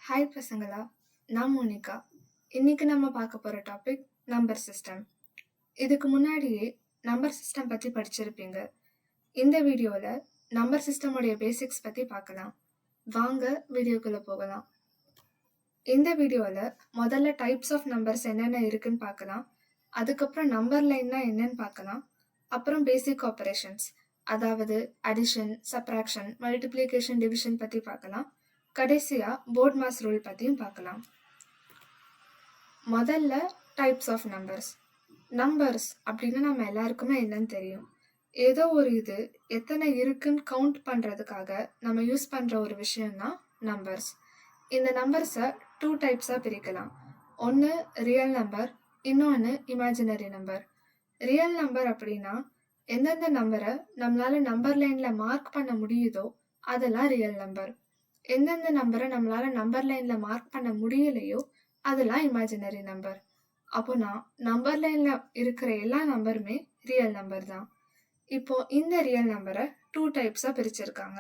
Hi பசங்களா, நான் Monica. இன்னைக்கு நம்ம பார்க்க போகிற டாபிக் நம்பர் சிஸ்டம். இதுக்கு முன்னாடியே நம்பர் சிஸ்டம் பற்றி படிச்சிருப்பீங்க. இந்த வீடியோவில் நம்பர் சிஸ்டமுடைய பேசிக்ஸ் பற்றி பார்க்கலாம். வாங்க வீடியோக்குள்ளே போகலாம். இந்த வீடியோவில் முதல்ல டைப்ஸ் ஆஃப் நம்பர்ஸ் என்னென்ன இருக்குன்னு பார்க்கலாம். அதுக்கப்புறம் நம்பர் லைன்னா என்னன்னு பார்க்கலாம். அப்புறம் பேசிக் ஆப்ரேஷன்ஸ், அதாவது அடிஷன், சப்ராக்ஷன், மல்டிப்ளிகேஷன், டிவிஷன் பற்றி பார்க்கலாம். கடைசியா போர்ட் மாஸ் ரூல் பற்றியும் பார்க்கலாம். முதல்ல டைப்ஸ் ஆஃப் நம்பர்ஸ். நம்பர்ஸ் அப்படின்னு நம்ம எல்லாருக்குமே என்னன்னு தெரியும். ஏதோ ஒரு இது எத்தனை இருக்குன்னு கவுண்ட் பண்ணுறதுக்காக நம்ம யூஸ் பண்ணுற ஒரு விஷயம்தான் நம்பர்ஸ். இந்த நம்பர்ஸை 2 டைப்ஸாக பிரிக்கலாம். ஒன்று ரியல் நம்பர், இன்னொன்று இமேஜினரி நம்பர். ரியல் நம்பர் அப்படின்னா எந்தெந்த நம்பரை நம்மளால நம்பர் லைனில் மார்க் பண்ண முடியுதோ அதெல்லாம் ரியல் நம்பர். எந்தெந்த நம்பரை நம்மளால நம்பர் லைன்ல மார்க் பண்ண முடியலையோ அதெல்லாம் இமேஜினரி நம்பர். அப்போனா நம்பர் லைன்ல இருக்கிற எல்லா நம்பருமே ரியல் நம்பர் தான். இப்போ இந்த ரியல் நம்பரை 2 டைப்ஸா பிரிச்சிருக்காங்க.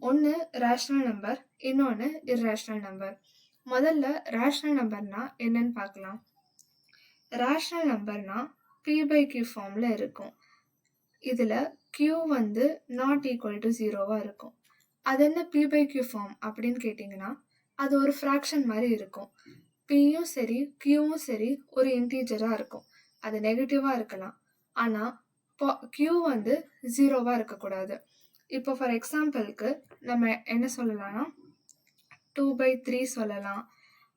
ஒன்று ரேஷனல் நம்பர், இன்னொன்று இர்ரேஷனல் நம்பர். முதல்ல ரேஷனல் நம்பர்னா என்னன்னு பார்க்கலாம். ரேஷனல் நம்பர்னா p/q ஃபார்ம்ல இருக்கும். இதுல q வந்து நாட் ஈக்குவல் டு 0வா இருக்கும். அது என்ன p/q ஃபார்ம் அப்படின்னு கேட்டிங்கன்னா, அது ஒரு ஃப்ராக்ஷன் மாதிரி இருக்கும். pயும் சரி qவும் சரி ஒரு இன்டீஜராக இருக்கும். அது நெகட்டிவாக இருக்கலாம், ஆனால் q வந்து 0வா இருக்கக்கூடாது. இப்போ ஃபார் எக்ஸாம்பிளுக்கு நம்ம என்ன சொல்லலாம்னா 2/3 சொல்லலாம்,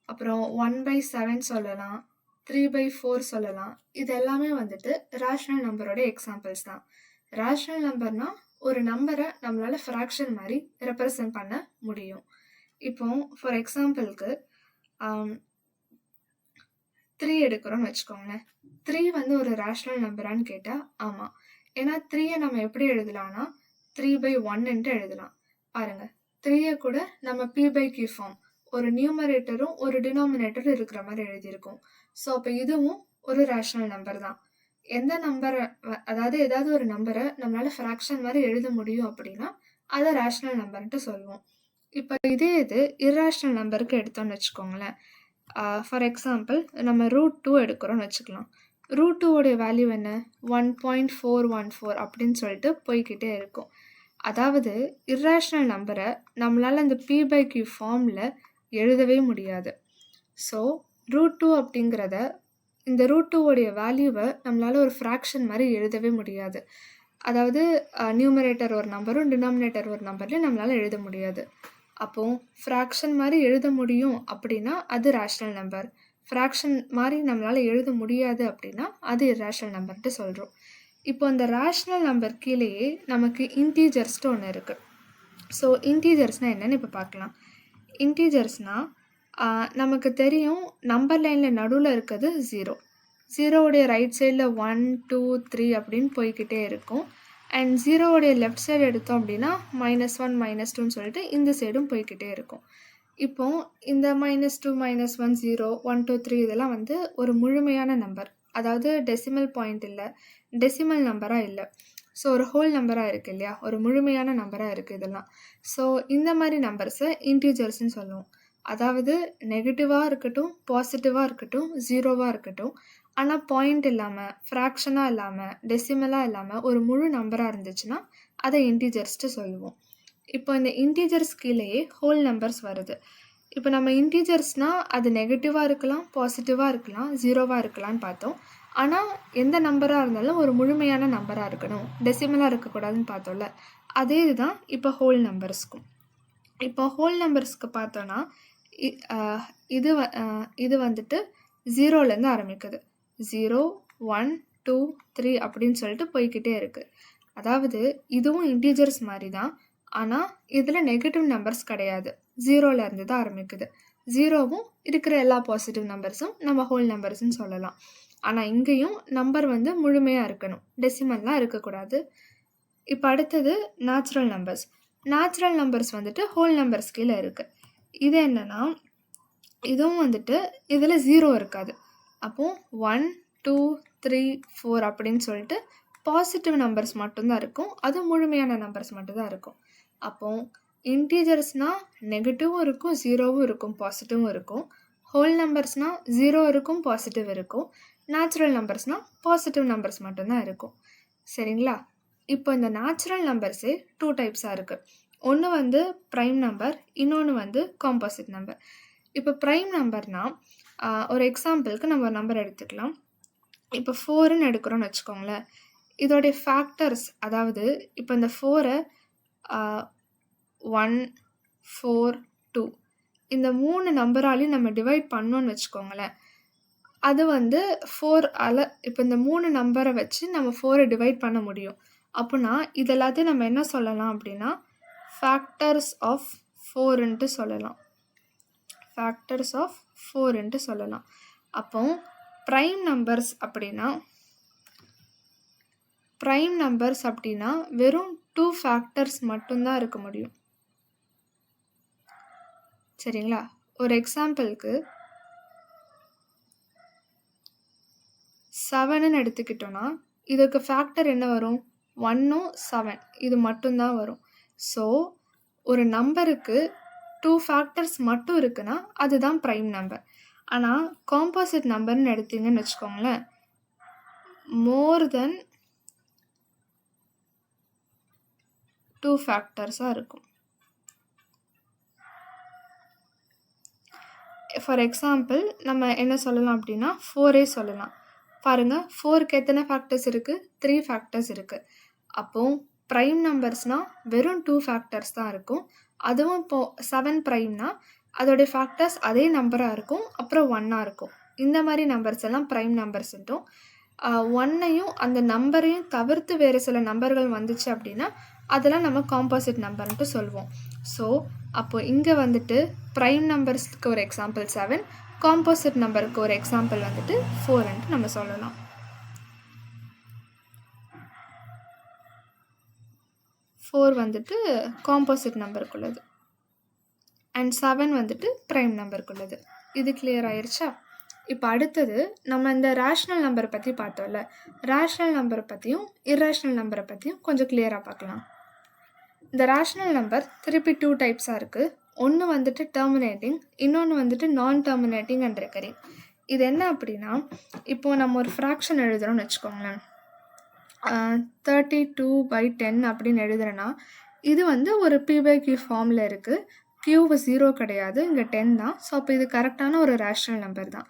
அப்புறம் 1/7 சொல்லலாம், 3/4 சொல்லலாம். இது எல்லாமே வந்துட்டு ரேஷனல் நம்பரோட எக்ஸாம்பிள்ஸ் தான். ரேஷனல் நம்பர்னா ஒரு நம்பரை நம்மளால ஃப்ராக்ஷன் மாதிரி ரெப்ரசன்ட் பண்ண முடியும். இப்போ ஃபார் எக்ஸாம்பிளுக்கு 3 எடுக்கிறோம்னு வச்சுக்கோங்களேன். 3 வந்து ஒரு ரேஷனல் நம்பரான்னு கேட்டால் ஆமாம். ஏன்னா 3யை நம்ம எப்படி எழுதலாம்னா 3/1 எழுதலாம். பாருங்க, 3யை கூட நம்ம p/q ஃபார்ம், ஒரு நியூமரேட்டரும் ஒரு டினாமினேட்டரும் இருக்கிற மாதிரி எழுதியிருக்கோம். ஸோ அப்போ இதுவும் ஒரு ரேஷனல் நம்பர் தான். எந்த நம்பரை, அதாவது ஏதாவது ஒரு நம்பரை நம்மளால ஃப்ராக்ஷன் மாதிரி எழுத முடியும் அப்படின்னா அதை ரேஷனல் நம்பர்ன்ட்டு சொல்லுவோம். இப்போ இதே இது இர்ரேஷனல் நம்பருக்கு எடுத்தோம்னு வச்சுக்கோங்களேன். ஃபார் எக்ஸாம்பிள் நம்ம √2 எடுக்கிறோம்னு வச்சுக்கலாம். √2 வேல்யூ என்ன, 1.414 அப்படின்னு சொல்லிட்டு போய்கிட்டே இருக்கும். அதாவது இர்ரேஷனல் நம்பரை நம்மளால் அந்த p/q ஃபார்மில் எழுதவே முடியாது. ஸோ √2 அப்படிங்கிறத, இந்த √2 வேல்யூவை நம்மளால ஒரு ஃப்ராக்ஷன் மாதிரி எழுதவே முடியாது. அதாவது நியூமரேட்டர் ஒரு நம்பரும் டினாமினேட்டர் ஒரு நம்பர்லையும் நம்மளால எழுத முடியாது. அப்போ ஃப்ராக்ஷன் மாதிரி எழுத முடியும் அப்படின்னா அது ரேஷனல் நம்பர். ஃப்ராக்ஷன் மாதிரி நம்மளால எழுத முடியாது அப்படின்னா அது இர்ரேஷனல் நம்பர்ன்ட்டு சொல்கிறோம். இப்போ அந்த ரேஷனல் நம்பர் கீழேயே நமக்கு இன்டீஜர்ஸ்ட்டு ஒன்று இருக்குது. ஸோ இன்டீஜர்ஸ்னால் என்னென்னு இப்போ பார்க்கலாம். இன்டீஜர்ஸ்னால் நமக்கு தெரியும் நம்பர் லைனில் நடுவில் இருக்கிறது 0. 0வுடைய ரைட் சைடில் 1, 2, 3 அப்படின்னு போய்கிட்டே இருக்கும். அண்ட் 0வுடைய லெஃப்ட் சைடு எடுத்தோம் அப்படின்னா -1, -2ன்னு சொல்லிட்டு இந்த சைடும் போய்கிட்டே இருக்கும். இப்போ இந்த -2, -1, 0, 1, 2, 3 இதெல்லாம் வந்து ஒரு முழுமையான நம்பர். அதாவது டெசிமல் பாயிண்ட் இல்லை, டெசிமல் நம்பராக இல்லை. ஸோ ஒரு ஹோல் நம்பராக இருக்குது இல்லையா, ஒரு முழுமையான நம்பராக இருக்குது இதெல்லாம். ஸோ இந்த மாதிரி நம்பர்ஸை இன்டீஜர்ஸ்ன்னு சொல்லுவோம். அதாவது நெகட்டிவாக இருக்கட்டும், பாசிட்டிவாக இருக்கட்டும், 0வாக இருக்கட்டும், ஆனால் பாயிண்ட் இல்லாமல், ஃப்ராக்ஷனாக இல்லாமல், டெசிமலாக இல்லாமல் ஒரு முழு நம்பராக இருந்துச்சுன்னா அதை இன்டீஜர்ஸ்ட்டு சொல்லுவோம். இப்போ இந்த இன்டீஜர்ஸ் கீழேயே ஹோல் நம்பர்ஸ் வருது. இப்போ நம்ம இன்டீஜர்ஸ்னால் அது நெகட்டிவாக இருக்கலாம், பாசிட்டிவாக இருக்கலாம், 0வாக இருக்கலாம்னு பார்த்தோம். ஆனால் எந்த நம்பராக இருந்தாலும் ஒரு முழுமையான நம்பராக இருக்கணும், டெசிமலாக இருக்கக்கூடாதுன்னு பார்த்தோம்ல. அதே இதுதான் இப்போ ஹோல் நம்பர்ஸ்க்கும். இப்போ ஹோல் நம்பர்ஸ்க்கு பார்த்தோன்னா இது வந்துட்டு 0லேருந்து ஆரம்பிக்குது. 0, 1, 2, 3 அப்படின்னு சொல்லிட்டு போய்கிட்டே இருக்குது. அதாவது இதுவும் இன்டீஜர்ஸ் மாதிரி தான், ஆனால் இதில் நெகட்டிவ் நம்பர்ஸ் கிடையாது, 0லேருந்து தான் ஆரம்பிக்குது. 0வும் இருக்கிற எல்லா பாசிட்டிவ் நம்பர்ஸும் நம்ம ஹோல் நம்பர்ஸ்ன்னு சொல்லலாம். ஆனால் இங்கேயும் நம்பர் வந்து முழுமையாக இருக்கணும், டெசிமல்லாம் இருக்கக்கூடாது. இப்போ அடுத்தது நேச்சுரல் நம்பர்ஸ். நேச்சுரல் நம்பர்ஸ் வந்துட்டு ஹோல் நம்பர்ஸ் கீழே இருக்குது. இது என்னென்னா, இதுவும் வந்துட்டு இதில் 0 இருக்காது. அப்போது 1, 2, 3, 4 அப்படின்னு சொல்லிட்டு பாசிட்டிவ் நம்பர்ஸ் மட்டும்தான் இருக்கும், அது முழுமையான நம்பர்ஸ் மட்டும்தான் இருக்கும். அப்போது இன்டீஜர்ஸ்னால் நெகட்டிவும் இருக்கும், ஜீரோவும் இருக்கும், பாசிட்டிவும் இருக்கும். ஹோல் நம்பர்ஸ்னால் ஜீரோ இருக்கும், பாசிட்டிவ் இருக்கும். நேச்சுரல் நம்பர்ஸ்னால் பாசிட்டிவ் நம்பர்ஸ் மட்டும்தான் இருக்கும். சரிங்களா? இப்போ இந்த நேச்சுரல் நம்பர்ஸே 2 டைப்ஸாக இருக்குது. ஒன்று வந்து ப்ரைம் நம்பர், இன்னொன்று வந்து காம்போசிட் நம்பர். இப்போ ப்ரைம் நம்பர்னால் ஒரு எக்ஸாம்பிளுக்கு நம்ம ஒரு நம்பர் எடுத்துக்கலாம். இப்போ 4ன்னு எடுக்கிறோன்னு வச்சுக்கோங்களேன். இதோடைய ஃபேக்டர்ஸ், அதாவது இப்போ இந்த 4-ஐ 1, 4, 2 இந்த 3 நம்பராலையும் நம்ம டிவைட் பண்ணோன்னு வச்சுக்கோங்களேன். அது வந்து 4ஆல் இப்போ இந்த 3 நம்பரை வச்சு நம்ம 4-ஐ டிவைட் பண்ண முடியும். அப்படின்னா இது எல்லாத்தையும் நம்ம என்ன சொல்லலாம் அப்படின்னா ஃபேக்டர்ஸ் ஆஃப் 4ன்ட்டு சொல்லலாம். ஃபேக்டர்ஸ் ஆஃப் 4ன்ட்டு சொல்லலாம். அப்போ ப்ரைம் நம்பர்ஸ் அப்படின்னா வெறும் 2 ஃபேக்டர்ஸ் மட்டும்தான் இருக்க முடியும். சரிங்களா? ஒரு எக்ஸாம்பிளுக்கு 7ன்னு எடுத்துக்கிட்டோன்னா இதுக்கு ஃபேக்டர் என்ன வரும்? 1ம் 7 இது மட்டும்தான் வரும். ஸோ ஒரு நம்பருக்கு 2 ஃபேக்டர்ஸ் மட்டும் இருக்குன்னா அதுதான் ப்ரைம் நம்பர். ஆனால் காம்போசிட் நம்பர்னு எடுத்தீங்கன்னு வச்சுக்கோங்களேன், மோர் தென் 2 ஃபேக்டர்ஸாக இருக்கும். ஃபார் எக்ஸாம்பிள் நம்ம என்ன சொல்லலாம் அப்படின்னா 4 சொல்லலாம். பாருங்கள், 4க்கு எத்தனை ஃபேக்டர்ஸ் இருக்குது? 3 ஃபேக்டர்ஸ் இருக்குது. அப்போது ப்ரைம் நம்பர்ஸ்னால் வெறும் 2 ஃபேக்டர்ஸ் தான் இருக்கும். அதுவும் இப்போது 7 ப்ரைம்னா அதோடைய ஃபேக்டர்ஸ் அதே நம்பராக இருக்கும், அப்புறம் 1ஆக இருக்கும். இந்த மாதிரி நம்பர்ஸ் எல்லாம் ப்ரைம் நம்பர்ஸ்ன்ட்டும், 1ஐயும் அந்த நம்பரையும் தவிர்த்து வேறு சில நம்பர்கள் வந்துச்சு அப்படின்னா அதெல்லாம் நம்ம காம்போசிட் நம்பர்ன்ட்டு சொல்லுவோம். ஸோ அப்போது இங்கே வந்துட்டு ப்ரைம் நம்பர்ஸ்க்கு ஒரு எக்ஸாம்பிள் 7, காம்போசிட் நம்பருக்கு ஒரு எக்ஸாம்பிள் வந்துட்டு 4ன்ட்டு நம்ம சொல்லலாம். 4 வந்துட்டு காம்போசிட் நம்பருக்குள்ளது அண்ட் 7 வந்துட்டு ப்ரைம் நம்பருக்குள்ளது. இது கிளியர் ஆயிடுச்சா? இப்போ அடுத்தது நம்ம இந்த ரேஷ்னல் நம்பரை பற்றி பார்த்தோம்ல, ரேஷ்னல் நம்பரை பற்றியும் இர்ரேஷ்னல் நம்பரை பற்றியும் கொஞ்சம் கிளியராக பார்க்கலாம். இந்த ரேஷ்னல் நம்பர் திருப்பி 2 டைப்ஸாக இருக்குது. ஒன்று வந்துட்டு டெர்மினேட்டிங், இன்னொன்று வந்துட்டு நான் டெர்மினேட்டிங் அண்ட் ரெக்கரிங். இது என்ன அப்படின்னா, இப்போது நம்ம ஒரு ஃப்ராக்ஷன் எழுதுகிறோம்னு வச்சுக்கோங்களேன், 32/10 அப்படின்னு எழுதுறேன்னா இது வந்து ஒரு p/q ஃபார்மில் இருக்குது. q 0 கிடையாது, இங்கே 10 தான். ஸோ அப்போ இது கரெக்டான ஒரு ரேஷ்னல் நம்பர் தான்.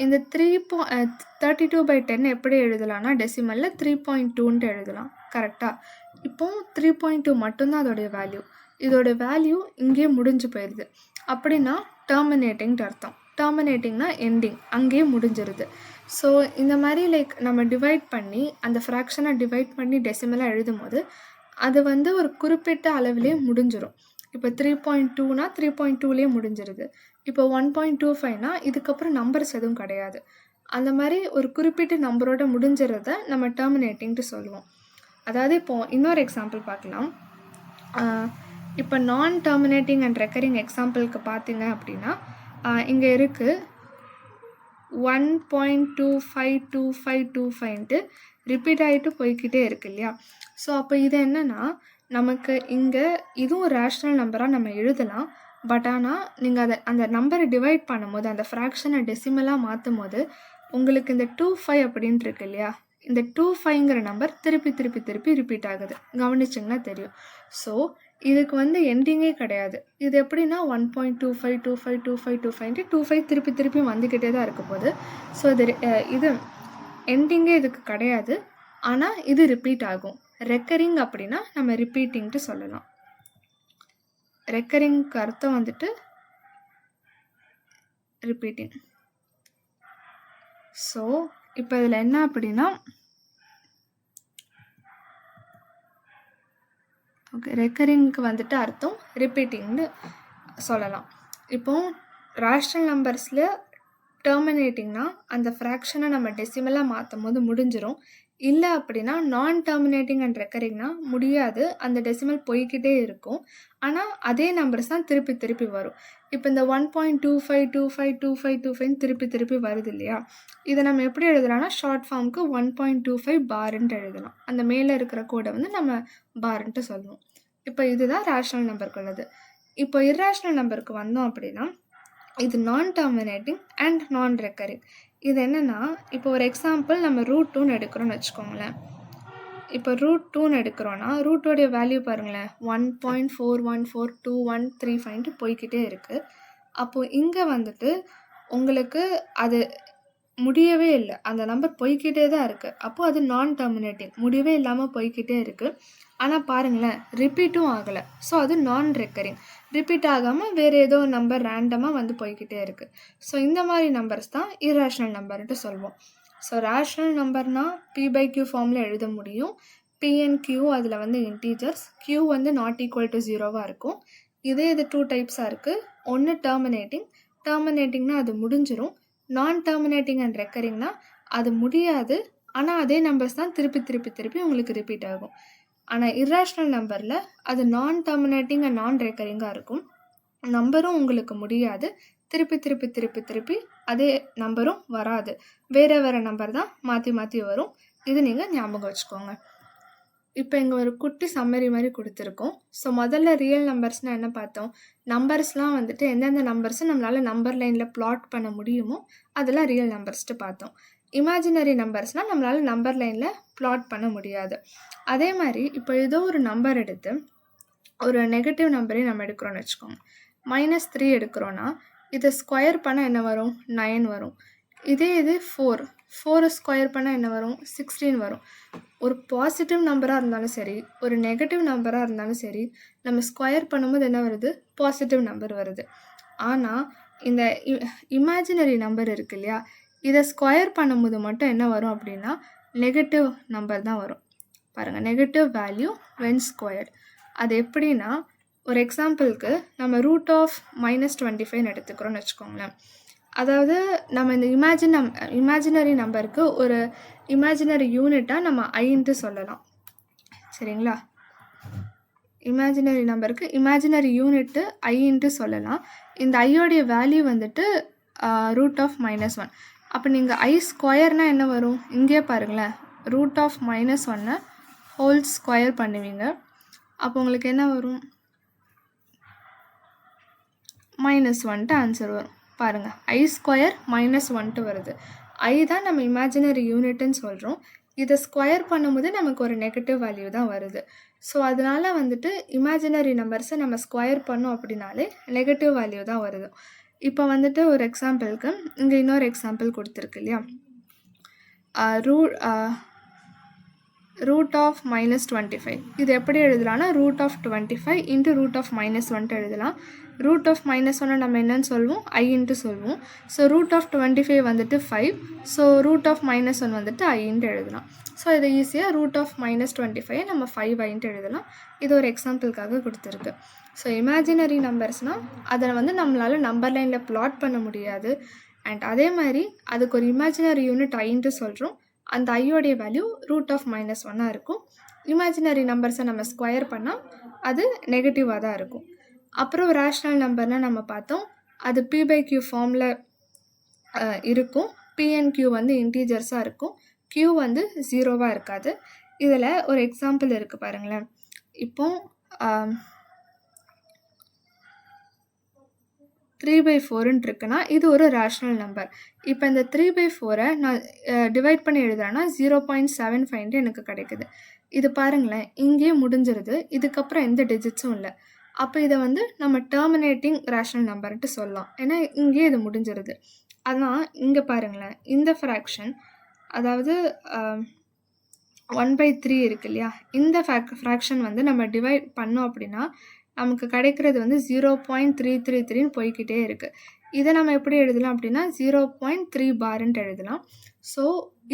இந்த 32/10 எப்படி எழுதலாம்னா டெசிமலில் 3.2ன்ட்டு எழுதலாம். கரெக்டாக? இப்போது 3.2 மட்டும்தான் அதோடைய வேல்யூ. இதோட வேல்யூ இங்கேயே முடிஞ்சு போயிடுது. அப்படின்னா டெர்மினேட்டிங்ட்டு அர்த்தம். டெர்மினேட்டிங்னா எண்டிங், அங்கேயே முடிஞ்சிருது. ஸோ இந்த மாதிரி நம்ம டிவைட் பண்ணி அந்த ஃப்ராக்ஷனை டிவைட் பண்ணி டெசிமலாக எழுதும் போது அது வந்து ஒரு குறிப்பிட்ட அளவுலேயே முடிஞ்சிடும். இப்போ 3.2னா 3.2லேயே முடிஞ்சிருது. இப்போ 1.25னா இதுக்கப்புறம் நம்பர்ஸ் எதுவும் கிடையாது. அந்த மாதிரி ஒரு குறிப்பிட்ட நம்பரோட முடிஞ்சிறத நம்ம டெர்மினேட்டிங்ட்டு சொல்லுவோம். அதாவது இப்போது இன்னொரு எக்ஸாம்பிள் பார்க்கலாம். இப்போ நான் டெர்மினேட்டிங் அண்ட் ரெக்கரிங் எக்ஸாம்பிளுக்கு பார்த்தீங்க அப்படின்னா இங்கே இருக்குது 1.252525ன்ட்டு ரிப்பீட் ஆகிட்டு போய்கிட்டே இருக்கு இல்லையா? ஸோ அப்போ இது என்னென்னா நமக்கு இங்கே இதுவும் ரேஷ்னல் நம்பராக நம்ம எழுதலாம். பட் ஆனால் நீங்கள் அந்த நம்பரை டிவைட் பண்ணும்போது, அந்த ஃப்ராக்ஷனை டெசிமலாக மாற்றும் போது உங்களுக்கு இந்த 25 அப்படின்ட்டு இருக்கு இல்லையா, இந்த 25ங்கிற நம்பர் திருப்பி ரிப்பீட் ஆகுது. கவனிச்சிங்கன்னா தெரியும். ஸோ இதுக்கு வந்து எண்டிங்கே கிடையாது. இது எப்படின்னா 1.25252525 திருப்பி வந்துக்கிட்டே தான் இருக்க போகுது. ஸோ இது எண்டிங்கே இதுக்கு கிடையாது, ஆனால் இது ரிப்பீட் ஆகும். ரெக்கரிங் அப்படின்னா நம்ம ரிப்பீட்டிங்ட்டு சொல்லலாம். ரெக்கரிங்க்கு அர்த்தம் வந்துட்டு ரிப்பீட்டிங். ஸோ இப்போ இதில் என்ன அப்படின்னா, ஓகே, ரெக்கரிங்க்கு வந்துட்டு அர்த்தம் ரிப்பீட்டிங்னு சொல்லலாம். இப்போது ரேஷ்னல் நம்பர்ஸில் டெர்மினேட்டிங்னா அந்த ஃப்ராக்ஷனை நம்ம டெசிமலாக மாற்றும் போது முடிஞ்சிடும். இல்லை அப்படின்னா நான் டெர்மினேட்டிங் அண்ட் ரெக்கரிங்னா முடியாது, அந்த டெசிமல் போய்கிட்டே இருக்கும். ஆனால் அதே நம்பர்ஸ் தான் திருப்பி வரும். இப்போ இந்த 1.25252525 திருப்பி வருது இல்லையா, இதை நம்ம எப்படி எழுதலாம்னா ஷார்ட் ஃபார்முக்கு 1.25 பார்ன்ட்டு எழுதலாம். அந்த மேலே இருக்கிற கோடை வந்து நம்ம பார்ன்ட்டு சொல்லுவோம். இப்போ இதுதான் ரேஷ்னல் நம்பருக்குள்ளது. இப்போ இர்ரேஷ்னல் நம்பருக்கு வந்தோம் அப்படின்னா இது நான் டெர்மினேட்டிங் அண்ட் நான் ரெக்கரிங். இது என்னென்னா, இப்போ ஒரு எக்ஸாம்பிள் நம்ம √2ன்னு எடுக்கிறோன்னு வச்சுக்கோங்களேன். இப்போ √2ன்னு எடுக்கிறோன்னா ரூட்டோடைய வேல்யூ பாருங்களேன், 1.4142135 போய்கிட்டே இருக்குது. அப்போது இங்கே வந்துட்டு உங்களுக்கு அது முடியவே இல்லை, அந்த நம்பர் போய்கிட்டே தான் இருக்குது. அப்போது அது நான் டெர்மினேட்டிங், முடியவே இல்லாமல் போய்கிட்டே இருக்குது. ஆனால் பாருங்களேன், ரிப்பீட்டும் ஆகலை. ஸோ அது நான் ரெக்கரிங், ரிப்பீட் ஆகாமல் வேறு ஏதோ நம்பர் ரேண்டமாக வந்து போய்கிட்டே இருக்குது. ஸோ இந்த மாதிரி நம்பர்ஸ் தான் இர்ரேஷ்னல் நம்பர்ன்ட்டு சொல்வோம். ஸோ ரேஷ்னல் நம்பர்னால் p/q ஃபார்மில் எழுத முடியும். p and q அதில் வந்து இன்டீஜர்ஸ், q வந்து நாட் ஈக்குவல் டு 0வாக இருக்கும். இது 2 டைப்ஸாக இருக்குது. ஒன்று டெர்மினேட்டிங்னா அது முடிஞ்சிடும். நான் டெர்மினேட்டிங் அண்ட் ரெக்கரிங்னா அது முடியாது, ஆனால் அதே நம்பர்ஸ் தான் திருப்பி உங்களுக்கு ரிப்பீட் ஆகும். ஆனால் இர்ரேஷ்னல் நம்பரில் அது நான் டெர்மினேட்டிங் அண்ட் நான் ரெக்கரிங்காக இருக்கும். நம்பரும் உங்களுக்கு முடியாது, திருப்பி அதே நம்பரும் வராது, வேறு நம்பர் தான் மாற்றி வரும். இது நீங்கள் ஞாபகம் வச்சுக்கோங்க. இப்போ இங்கே ஒரு குட்டி சம்மரி மாதிரி கொடுத்துருக்கோம். ஸோ முதல்ல ரியல் நம்பர்ஸ்னால் என்ன பார்த்தோம்? நம்பர்ஸ்லாம் வந்துட்டு எந்தெந்த நம்பர்ஸை நம்மளால் நம்பர் லைனில் ப்ளாட் பண்ண முடியுமோ அதெல்லாம் ரியல் நம்பர்ஸ்ட்டு பார்த்தோம். இமேஜினரி நம்பர்ஸ்னால் நம்மளால் நம்பர் லைனில் ப்ளாட் பண்ண முடியாது. அதே மாதிரி இப்போ ஏதோ ஒரு நம்பர் எடுத்து ஒரு நெகட்டிவ் நம்பரையும் நம்ம எடுக்கிறோன்னு வச்சுக்கோங்க. -3 எடுக்கிறோன்னா இதை ஸ்கொயர் பண்ணால் என்ன வரும்? 9 வரும். இது 4 ஸ்கொயர் பண்ணால் என்ன வரும்? 16 வரும். ஒரு பாசிட்டிவ் நம்பராக இருந்தாலும் சரி, ஒரு நெகட்டிவ் நம்பராக இருந்தாலும் சரி, நம்ம ஸ்கொயர் பண்ணும்போது என்ன வருது? பாசிட்டிவ் நம்பர் வருது. ஆனால் இந்த இமேஜினரி நம்பர் இருக்கு இல்லையா, இதை ஸ்கொயர் பண்ணும்போது மட்டும் என்ன வரும் அப்படின்னா நெகட்டிவ் நம்பர் தான் வரும். பாருங்கள், நெகட்டிவ் வேல்யூ வென் ஸ்கொயர். அது எப்படின்னா, ஒரு எக்ஸாம்பிளுக்கு நம்ம √-25 எடுத்துக்கிறோன்னு வச்சுக்கோங்களேன். அதாவது நம்ம இந்த இமேஜினரி நம்பருக்கு ஒரு இமேஜினரி யூனிட்டாக நம்ம ஐன்ட்டு சொல்லலாம், சரிங்களா? இமேஜினரி நம்பருக்கு இமேஜினரி யூனிட்டு ஐன்ட்டு சொல்லலாம். இந்த ஐயோடைய வேல்யூ வந்துட்டு √-1. அப்போ நீங்கள் ஐ ஸ்கொயர்னால் என்ன வரும்? இங்கே பாருங்களேன், √-1 ஹோல் ஸ்கொயர் பண்ணுவீங்க. அப்போ உங்களுக்கு என்ன வரும்? -1 ஆன்சர் வரும். பாருங்கள், ஐ ஸ்கொயர் -1 வருது. ஐ தான் நம்ம இமேஜினரி யூனிட்டுன்னு சொல்கிறோம். இதை ஸ்கொயர் பண்ணும்போது நமக்கு ஒரு நெகட்டிவ் வேல்யூ தான் வருது. ஸோ அதனால் வந்துட்டு இமேஜினரி நம்பர்ஸை நம்ம ஸ்கொயர் பண்ணோம் அப்படின்னாலே நெகட்டிவ் வேல்யூ தான் வருது. இப்போ வந்துட்டு ஒரு எக்ஸாம்பிளுக்கு இங்கே இன்னொரு எக்ஸாம்பிள் கொடுத்துருக்கு இல்லையா, √-25. இது எப்படி எழுதலாம்னா √-25 × √-1 எழுதலாம். √-1 நம்ம என்னன்னு சொல்லுவோம்? ஐன்ட்டு சொல்லுவோம். ஸோ √-25 வந்துட்டு 5. ஸோ √-1 வந்துட்டு ஐன்ட்டு எழுதலாம். ஸோ இதை ஈஸியாக √-25 நம்ம 5 எழுதலாம். இது ஒரு எக்ஸாம்பிளுக்காக கொடுத்துருக்கு. ஸோ இமேஜினரி நம்பர்ஸ்னால் அதை வந்து நம்மளால் நம்பர் லைனில் ப்ளாட் பண்ண முடியாது. அண்ட் அதே மாதிரி அதுக்கு ஒரு இமேஜினரி யூனிட் ஐன்ட்டு சொல்கிறோம். அந்த ஐயோடைய வேல்யூ √-1 இருக்கும். இமேஜினரி நம்பர்ஸை நம்ம ஸ்கொயர் பண்ணால் அது நெகட்டிவாக தான் இருக்கும். அப்புறம் ரேஷ்னல் நம்பர்னால் நம்ம பார்த்தோம், அது p/q ஃபார்மில் இருக்கும். p and q வந்து இன்டீஜர்ஸாக இருக்கும். q வந்து 0வாக இருக்காது. இதில் ஒரு எக்ஸாம்பிள் இருக்குது பாருங்களேன். இப்போ 3/4ன்னு இருக்குன்னா இது ஒரு ரேஷ்னல் நம்பர். இப்போ இந்த 3/4 நான் டிவைட் பண்ணி எழுதுறேன்னா 0.75 எனக்கு கிடைக்குது. இது பாருங்களேன், இங்கேயே முடிஞ்சிருது, இதுக்கப்புறம் எந்த டிஜிட்ஸும் இல்லை. அப்போ இதை வந்து நம்ம டெர்மினேட்டிங் ரேஷ்னல் நம்பர்ன்ட்டு சொல்லலாம், ஏன்னா இங்கேயே இது முடிஞ்சிருது. ஆனால் இங்கே பாருங்களேன், இந்த ஃப்ராக்ஷன், அதாவது 1/3 இருக்கு இல்லையா, இந்த ஃப்ராக்ஷன் வந்து நம்ம டிவைட் பண்ணோம் அப்படின்னா நமக்கு கிடைக்கிறது வந்து 0.333ன்னு போய்கிட்டே இருக்குது. இதை நம்ம எப்படி எழுதலாம் அப்படின்னா 0.3 பார்ன்ட்டு எழுதலாம். ஸோ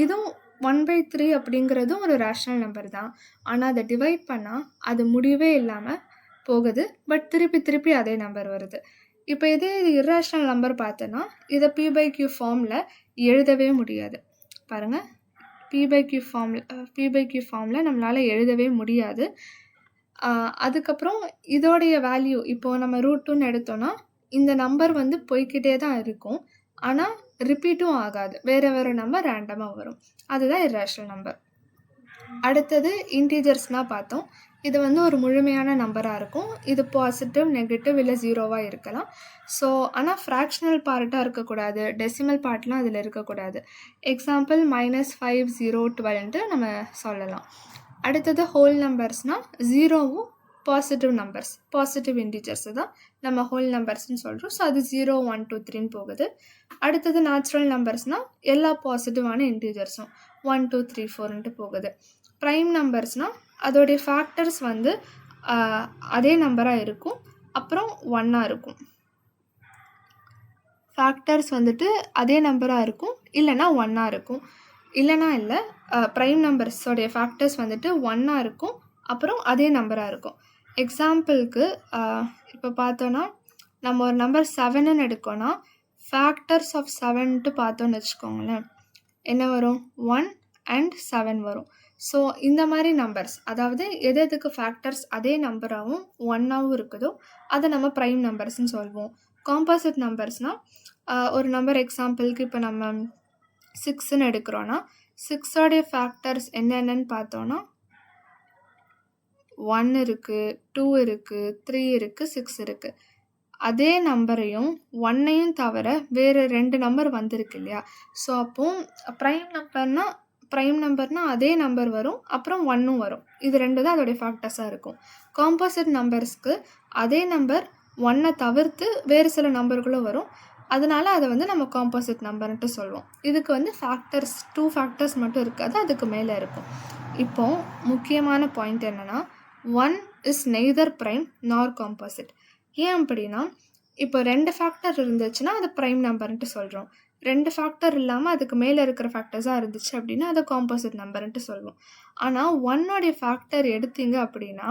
இதுவும் 1/3 அப்படிங்கிறதும் ஒரு ரேஷ்னல் நம்பர் தான். ஆனால் அதை டிவைட் பண்ணால் அது முடிவே இல்லாமல் போகுது, பட் திருப்பி அதே நம்பர் வருது. இப்போ இதே இர்ரேஷ்னல் நம்பர் பார்த்தோன்னா இதை p/q ஃபார்மில் எழுதவே முடியாது. பாருங்கள், p/q ஃபார்மில் நம்மளால் எழுதவே முடியாது. அதுக்கப்புறம் இதோடைய வேல்யூ இப்போது நம்ம √2ன்னு எடுத்தோன்னா இந்த நம்பர் வந்து போய்கிட்டே தான் இருக்கும், ஆனால் ரிப்பீட்டும் ஆகாது, வேறு நம்பர் ரேண்டமாக வரும். அதுதான் இர்ரேஷ்னல் நம்பர். அடுத்தது இன்டீஜர்ஸ்னால் பார்த்தோம். இது வந்து ஒரு முழுமையான நம்பராக இருக்கும். இது பாசிட்டிவ், நெகட்டிவ் இல்லை ஜீரோவாக இருக்கலாம். ஸோ ஆனால் ஃப்ராக்ஷனல் பார்ட்டாக இருக்கக்கூடாது, டெசிமல் பார்ட்லாம் அதில் இருக்கக்கூடாது. எக்ஸாம்பிள் -5, 0, 12 நம்ம சொல்லலாம். அடுத்தது ஹோல் நம்பர்ஸ்னால் ஜீரோவும் பாசிட்டிவ் நம்பர்ஸ், பாசிட்டிவ் இன்டிஜர்ஸ் தான் நம்ம ஹோல் நம்பர்ஸ்ன்னு சொல்கிறோம். ஸோ அது 0, 1, 2, 3ன்னு போகுது. அடுத்தது நேச்சுரல் நம்பர்ஸ்னால் எல்லா பாசிட்டிவான இன்டிஜர்ஸும் 1, 2, 3, 4ன்ட்டு போகுது. ப்ரைம் நம்பர்ஸ்னால் அதோடைய ஃபேக்டர்ஸ் வந்து அதே நம்பராக இருக்கும், அப்புறம் 1ஆக இருக்கும். ஃபேக்டர்ஸ் வந்துட்டு அதே நம்பராக இருக்கும், இல்லைனா 1ஆக இருக்கும். இல்லைனா இல்லை, ப்ரைம் நம்பர்ஸோடைய ஃபேக்டர்ஸ் வந்துட்டு 1ஆக இருக்கும், அப்புறம் அதே நம்பராக இருக்கும். எக்ஸாம்பிளுக்கு இப்போ பார்த்தோன்னா நம்ம ஒரு நம்பர் 7ன்னு எடுக்கோன்னா ஃபேக்டர்ஸ் ஆஃப் 7ன்ட்டு பார்த்தோன்னு வச்சுக்கோங்களேன், என்ன வரும்? 1 and 7 வரும். ஸோ இந்த மாதிரி நம்பர்ஸ், அதாவது எதுக்கு ஃபேக்டர்ஸ் அதே நம்பராகவும் 1ஆகவும் இருக்குதோ அதை நம்ம ப்ரைம் நம்பர்ஸ்ன்னு சொல்வோம். காம்போசிட் நம்பர்ஸ்னால் ஒரு நம்பர் எக்ஸாம்பிளுக்கு இப்போ நம்ம 6ன்னு எடுக்கிறோன்னா 6ஓடைய ஃபேக்டர்ஸ் என்னென்னு பார்த்தோன்னா 1 இருக்குது, 2 இருக்குது, 3 இருக்குது, 6 இருக்குது. அதே நம்பரையும் 1ஐயும் தவிர வேறு 2 நம்பர் வந்திருக்கு இல்லையா? ஸோ அப்போது ப்ரைம் நம்பர்னால் அதே நம்பர் வரும், அப்புறம் 1ம் வரும். இது 2 தான் அதோடைய ஃபேக்டர்ஸாக இருக்கும். காம்போசிட் நம்பர்ஸ்க்கு அதே நம்பர் 1ஐ தவிர்த்து வேறு சில நம்பர்களும் வரும், அதனால் அதை வந்து நம்ம காம்போசிட் நம்பர்ன்ட்டு சொல்லுவோம். இதுக்கு வந்து ஃபேக்டர்ஸ் 2 ஃபேக்டர்ஸ் மட்டும் இருக்காது, அதுக்கு மேலே இருக்கும். இப்போது முக்கியமான பாயிண்ட் என்னென்னா, 1 இஸ் நெய்தர் ப்ரைம் நார் காம்போசிட். ஏன் அப்படின்னா, இப்போ 2 ஃபேக்டர் இருந்துச்சுன்னா அது ப்ரைம் நம்பர்ன்ட்டு சொல்கிறோம். 2 ஃபேக்டர் இல்லாமல் அதுக்கு மேலே இருக்கிற ஃபேக்டர்ஸாக இருந்துச்சு அப்படின்னா அதை காம்போசிட் நம்பர்ன்ட்டு சொல்லுவோம். ஆனால் 1ஓடைய ஃபேக்டர் எடுத்தீங்க அப்படின்னா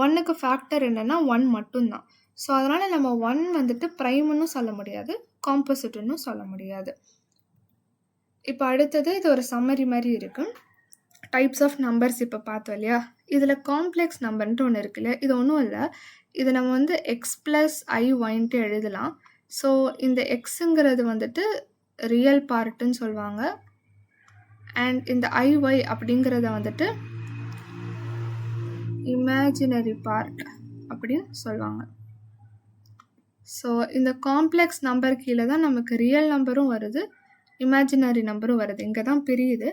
1க்கு ஃபேக்டர் என்னென்னா 1 மட்டும்தான். ஸோ அதனால் நம்ம 1 வந்துட்டு ப்ரைம்னு சொல்ல முடியாது, காம்போசிட்னு சொல்ல முடியாது. இப்போ அடுத்தது இது ஒரு சம்மரி மாதிரி இருக்குது. டைப்ஸ் ஆஃப் நம்பர்ஸ் இப்போ பார்த்தோம் இல்லையா? இதில் காம்ப்ளெக்ஸ் நம்பர்ன்ட்டு ஒன்று இருக்குல்ல, இது ஒன்றும் இல்லை, இதை நம்ம வந்து எக்ஸ் ப்ளஸ் ஐஒய்ன்ட்டு எழுதலாம். ஸோ இந்த எக்ஸுங்கிறது வந்துட்டு ரியல் பார்ட்டுன்னு சொல்லுவாங்க, அண்ட் இந்த ஐஒய் அப்படிங்கிறத வந்துட்டு இமேஜினரி பார்ட் அப்படின்னு சொல்லுவாங்க. ஸோ இந்த காம்ப்ளெக்ஸ் நம்பர் கீழே தான் நமக்கு ரியல் நம்பரும் வருது, இமேஜினரி நம்பரும் வருது. இங்கே தான் பிரியுது.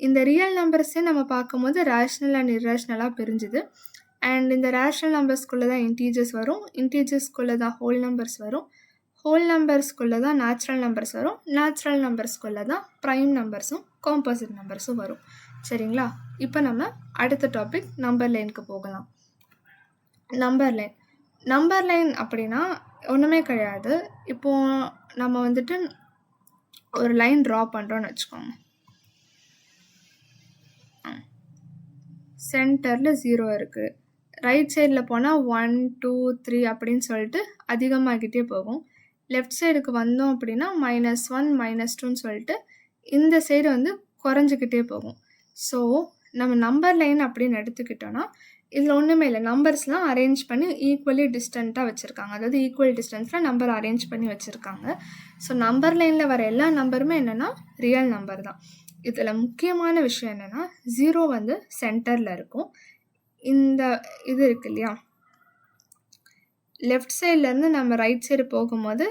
இந்த ரியல் நம்பர்ஸே நம்ம பார்க்கும்போது ரேஷ்னல் அண்ட் இர்ரேஷ்னலாக பிரிஞ்சுது. அண்ட் இந்த ரேஷ்னல் நம்பர்ஸ்குள்ளே தான் இன்டீஜர்ஸ் வரும், இன்டீஜர்ஸ்குள்ளே தான் ஹோல் நம்பர்ஸ் வரும், ஹோல் நம்பர்ஸ்குள்ளே தான் நேச்சுரல் நம்பர்ஸ் வரும், நேச்சுரல் நம்பர்ஸ்குள்ளே தான் ப்ரைம் நம்பர்ஸும் காம்போசிட் நம்பர்ஸும் வரும். சரிங்களா? இப்போ நம்ம அடுத்த டாபிக் நம்பர் லைனுக்கு போகலாம். நம்பர் லைன் அப்படின்னா ஒன்றுமே கிடையாது. இப்போது நம்ம வந்துட்டு ஒரு லைன் ட்ரா பண்ணுறோன்னு வச்சுக்கோங்க. சென்டரில் 0 இருக்குது, ரைட் சைடில் போனால் 1, 2, 3 அப்படின்னு சொல்லிட்டு அதிகமாகிட்டே போகும். லெஃப்ட் சைடுக்கு வந்தோம் அப்படின்னா -1, -2ன்னு சொல்லிட்டு இந்த சைடு வந்து குறைஞ்சிக்கிட்டே போகும். ஸோ நம்ம நம்பர் லைன் அப்படின்னு எடுத்துக்கிட்டோன்னா இதில் ஒன்றுமே இல்லை, நம்பர்ஸ்லாம் அரேஞ்ச் பண்ணி ஈக்குவலி டிஸ்டண்ட்டாக வச்சுருக்காங்க, அதாவது ஈக்குவல் டிஸ்டன்ஸில் நம்பர் அரேஞ்ச் பண்ணி வச்சுருக்காங்க. ஸோ நம்பர் லைனில் வர எல்லா நம்பருமே என்னென்னா ரியல் நம்பர் தான். இதில் முக்கியமான விஷயம் என்னென்னா 0 வந்து சென்டரில் இருக்கும். இந்த இது இருக்கு இல்லையா, லெஃப்ட் சைட்லேருந்து நம்ம ரைட் சைடு போகும்போது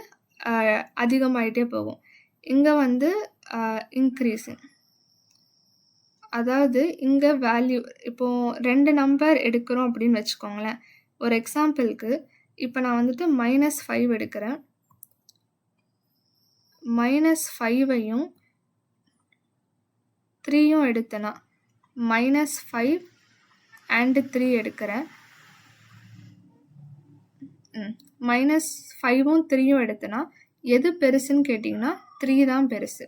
அதிகமாகிட்டே போகும். இங்கே வந்து இன்க்ரீஸிங், அதாவது இங்கே வேல்யூ இப்போது 2 நம்பர் எடுக்கிறோம் அப்படின்னு வச்சுக்கோங்களேன். ஒரு எக்ஸாம்பிளுக்கு இப்போ நான் வந்துட்டு -5 எடுக்கிறேன், -5ஐயும் 3யும் எடுத்தேன்னா -5 and 3 எடுக்கிறேன், -5ம் 3யும் எடுத்தேன்னா எது பெருசுன்னு கேட்டிங்கன்னா 3 தான் பெருசு.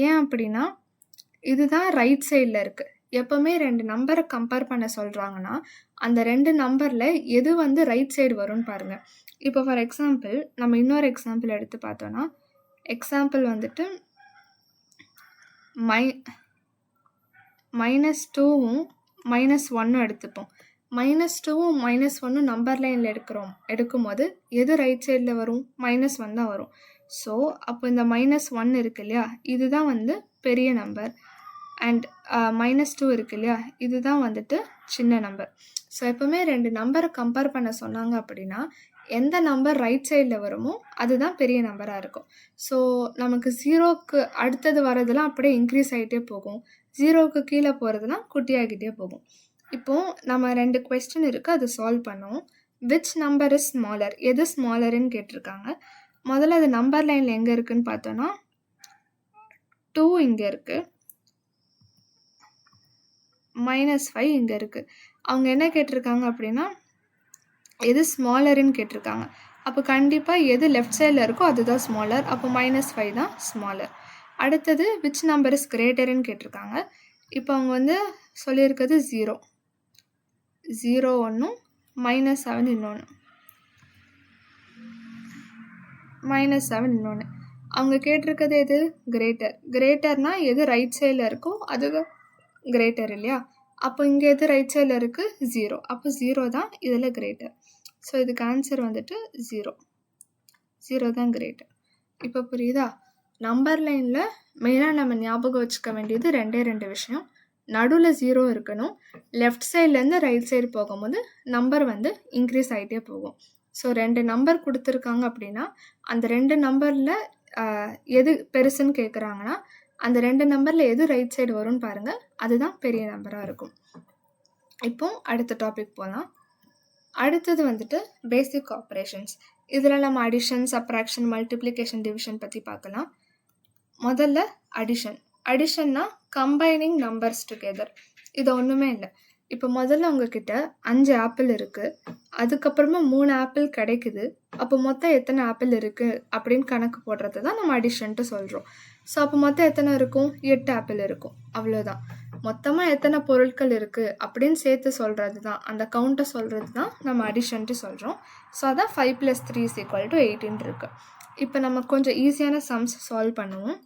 ஏன் அப்படின்னா இதுதான் ரைட் சைடில் இருக்குது. எப்போவுமே 2 நம்பரை கம்பேர் பண்ண சொல்கிறாங்கன்னா அந்த 2 நம்பரில் எது வந்து ரைட் சைடு வரும்னு பாருங்கள். இப்போ ஃபார் எக்ஸாம்பிள் நம்ம இன்னொரு எக்ஸாம்பிள் எடுத்து பார்த்தோன்னா, எக்ஸாம்பிள் வந்துட்டு -2வும் -1ம் எடுத்துப்போம். -2வும் -1ம் நம்பர் லைனில் எடுக்கும்போது எது ரைட் சைடில் வரும்? -1 தான் வரும். ஸோ அப்போ இந்த -1 இருக்கு இல்லையா, இதுதான் வந்து பெரிய நம்பர். அண்ட் -2 இருக்கு இல்லையா, இதுதான் வந்துட்டு சின்ன நம்பர். ஸோ எப்போவுமே 2 நம்பரை கம்பேர் பண்ண சொன்னாங்க அப்படின்னா எந்த நம்பர் ரைட் சைடில் வருமோ அதுதான் பெரிய நம்பராக இருக்கும். ஸோ நமக்கு 0க்கு அடுத்தது வரதெல்லாம் அப்படியே இன்க்ரீஸ் ஆகிட்டே போகும், 0க்கு கீழே போகிறதுலாம் குட்டியாகிட்டே போகும். இப்போது நம்ம 2 கொஸ்டின் இருக்குது, அது சால்வ் பண்ணுவோம். விச் நம்பர் இஸ் ஸ்மாலர், எது ஸ்மாலருன்னு கேட்டிருக்காங்க. முதல்ல அது நம்பர் லைனில் எங்கே இருக்குன்னு பார்த்தோன்னா 2 இங்கே இருக்குது, -5 இங்கே இருக்குது. அவங்க என்ன கேட்டிருக்காங்க அப்படின்னா எது ஸ்மாலருன்னு கேட்டிருக்காங்க. அப்போ கண்டிப்பாக எது லெஃப்ட் சைடில் இருக்கோ அதுதான் ஸ்மாலர், அப்போ -5 தான் ஸ்மாலர். அடுத்தது விச் நம்பர் இஸ் கிரேட்டருன்னு கேட்டிருக்காங்க. இப்போ அவங்க வந்து சொல்லியிருக்கிறது 0 ஒன்றும் -7 இன்னொன்று, -7 இன்னொன்று. அவங்க கேட்டிருக்கிறது எது கிரேட்டர். கிரேட்டர்னால் எது ரைட் சைடில் இருக்கோ அதுதான் கிரேட்டர் இல்லையா. அப்போ இங்கே எது ரைட் சைடில் இருக்குது 0, அப்போ 0 தான் இதில் கிரேட்டர். ஸோ இதுக்கு ஆன்சர் வந்துட்டு 0 தான் கிரேட்டர். இப்போ புரியுதா? நம்பர் லைனில் மெயினாக நம்ம ஞாபகம் வச்சுக்க வேண்டியது 2 விஷயம். நடுவில் 0 இருக்கணும், லெஃப்ட் சைட்லேருந்து ரைட் சைடு போகும்போது நம்பர் வந்து இன்க்ரீஸ் ஆகிட்டே போகும். ஸோ 2 நம்பர் கொடுத்துருக்காங்க அப்படின்னா அந்த 2 நம்பரில் எது பெருசுன்னு கேட்குறாங்கன்னா அந்த 2 நம்பரில் எது ரைட் சைடு வரும்னு பாருங்கள், அதுதான் பெரிய நம்பராக இருக்கும். இப்போ அடுத்த டாபிக் போகலாம். அடுத்தது வந்துட்டு பேசிக் ஆப்ரேஷன்ஸ். இதில் நம்ம அடிஷன், சப்ராக்ஷன், மல்டிப்ளிகேஷன், டிவிஷன் பற்றி பார்க்கலாம். முதல்ல அடிஷன்னா கம்பைனிங் நம்பர்ஸ் டுகெதர். இது ஒன்றுமே இல்லை. இப்போ முதல்ல உங்ககிட்ட 5 ஆப்பிள் இருக்குது, அதுக்கப்புறமா 3 ஆப்பிள் கிடைக்குது, அப்போ மொத்தம் எத்தனை ஆப்பிள் இருக்குது அப்படின்னு கணக்கு போடுறது தான் நம்ம அடிஷன்ட்டு சொல்கிறோம். ஸோ அப்போ மொத்தம் எத்தனை இருக்கும், 8 ஆப்பிள் இருக்கும், அவ்வளோதான். மொத்தமாக எத்தனை பொருட்கள் இருக்குது அப்படின்னு சேர்த்து சொல்கிறது தான், அந்த கவுண்ட்டை சொல்கிறது தான் நம்ம அடிஷன்ட்டு சொல்கிறோம். ஸோ அதான் 5 + 3 = 18 இருக்குது. இப்போ நம்ம கொஞ்சம் ஈஸியான சம்ஸ் சால்வ் பண்ணுவோம்.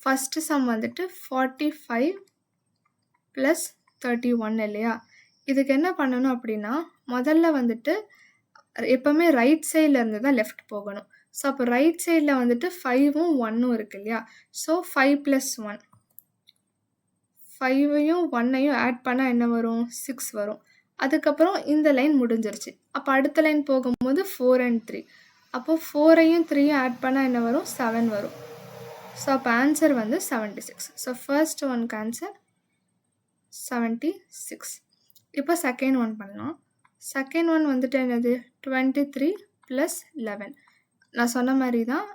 ஃபஸ்ட்டு சம் வந்துட்டு 45 + 31 இல்லையா. இதுக்கு என்ன பண்ணணும் அப்படின்னா முதல்ல வந்துட்டு எப்போவுமே ரைட் சைடில் இருந்து தான் லெஃப்ட் போகணும். ஸோ அப்போ ரைட் சைடில் வந்துட்டு 5ம் 1ம் இருக்கு இல்லையா. ஸோ 5 + 1, 5ஐயும் 1ஐயும் ஆட் பண்ணால் என்ன வரும், 6 வரும். அதுக்கப்புறம் இந்த லைன் முடிஞ்சிருச்சு. அப்போ அடுத்த லைன் போகும்போது 4 and 3, அப்போது 4ஐயும் 3ஐயும் ஆட் பண்ணால் என்ன வரும், 7 வரும். ஸோ அப்போ ஆன்சர் வந்து 76. ஸோ ஃபர்ஸ்ட் ஒன்க்கு ஆன்சர் 76. இப்போ செகண்ட் ஒன் பண்ணலாம். செகண்ட் ஒன் வந்துட்டு என்னது, 23 + 11. நான் சொன்ன மாதிரி தான்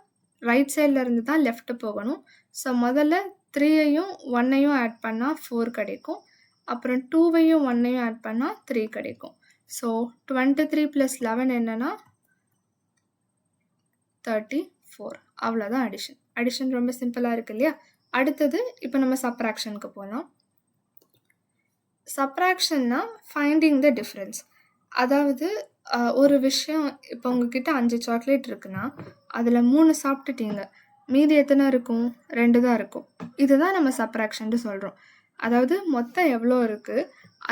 ரைட் சைடில் இருந்து தான் லெஃப்ட் போகணும். ஸோ முதல்ல 3ஐயும் 1ஐயும் ஆட் பண்ணால் 4 கிடைக்கும், அப்புறம் 2ஐயும் 1ஐயும் ஆட் பண்ணால் 3 கிடைக்கும். ஸோ 23 + 11 என்னன்னா 34. அவ்வளோதான் அடிஷன். அடிஷன் ரொம்ப சிம்பிளாக இருக்கு இல்லையா. அடுத்தது இப்போ நம்ம சப்ராக்ஷனுக்கு போகலாம். சப்ராக்ஷன்னா ஃபைண்டிங் த டிஃப்ரென்ஸ். அதாவது ஒரு விஷயம், இப்போ உங்ககிட்ட 5 சாக்லேட் இருக்குன்னா அதில் 3 சாப்பிட்டுட்டீங்க, மீதி எத்தனை இருக்கும், 2 தான் இருக்கும். இதுதான் நம்ம சப்ராக்ஷன்ட்டு சொல்கிறோம். அதாவது மொத்தம் எவ்வளோ இருக்குது,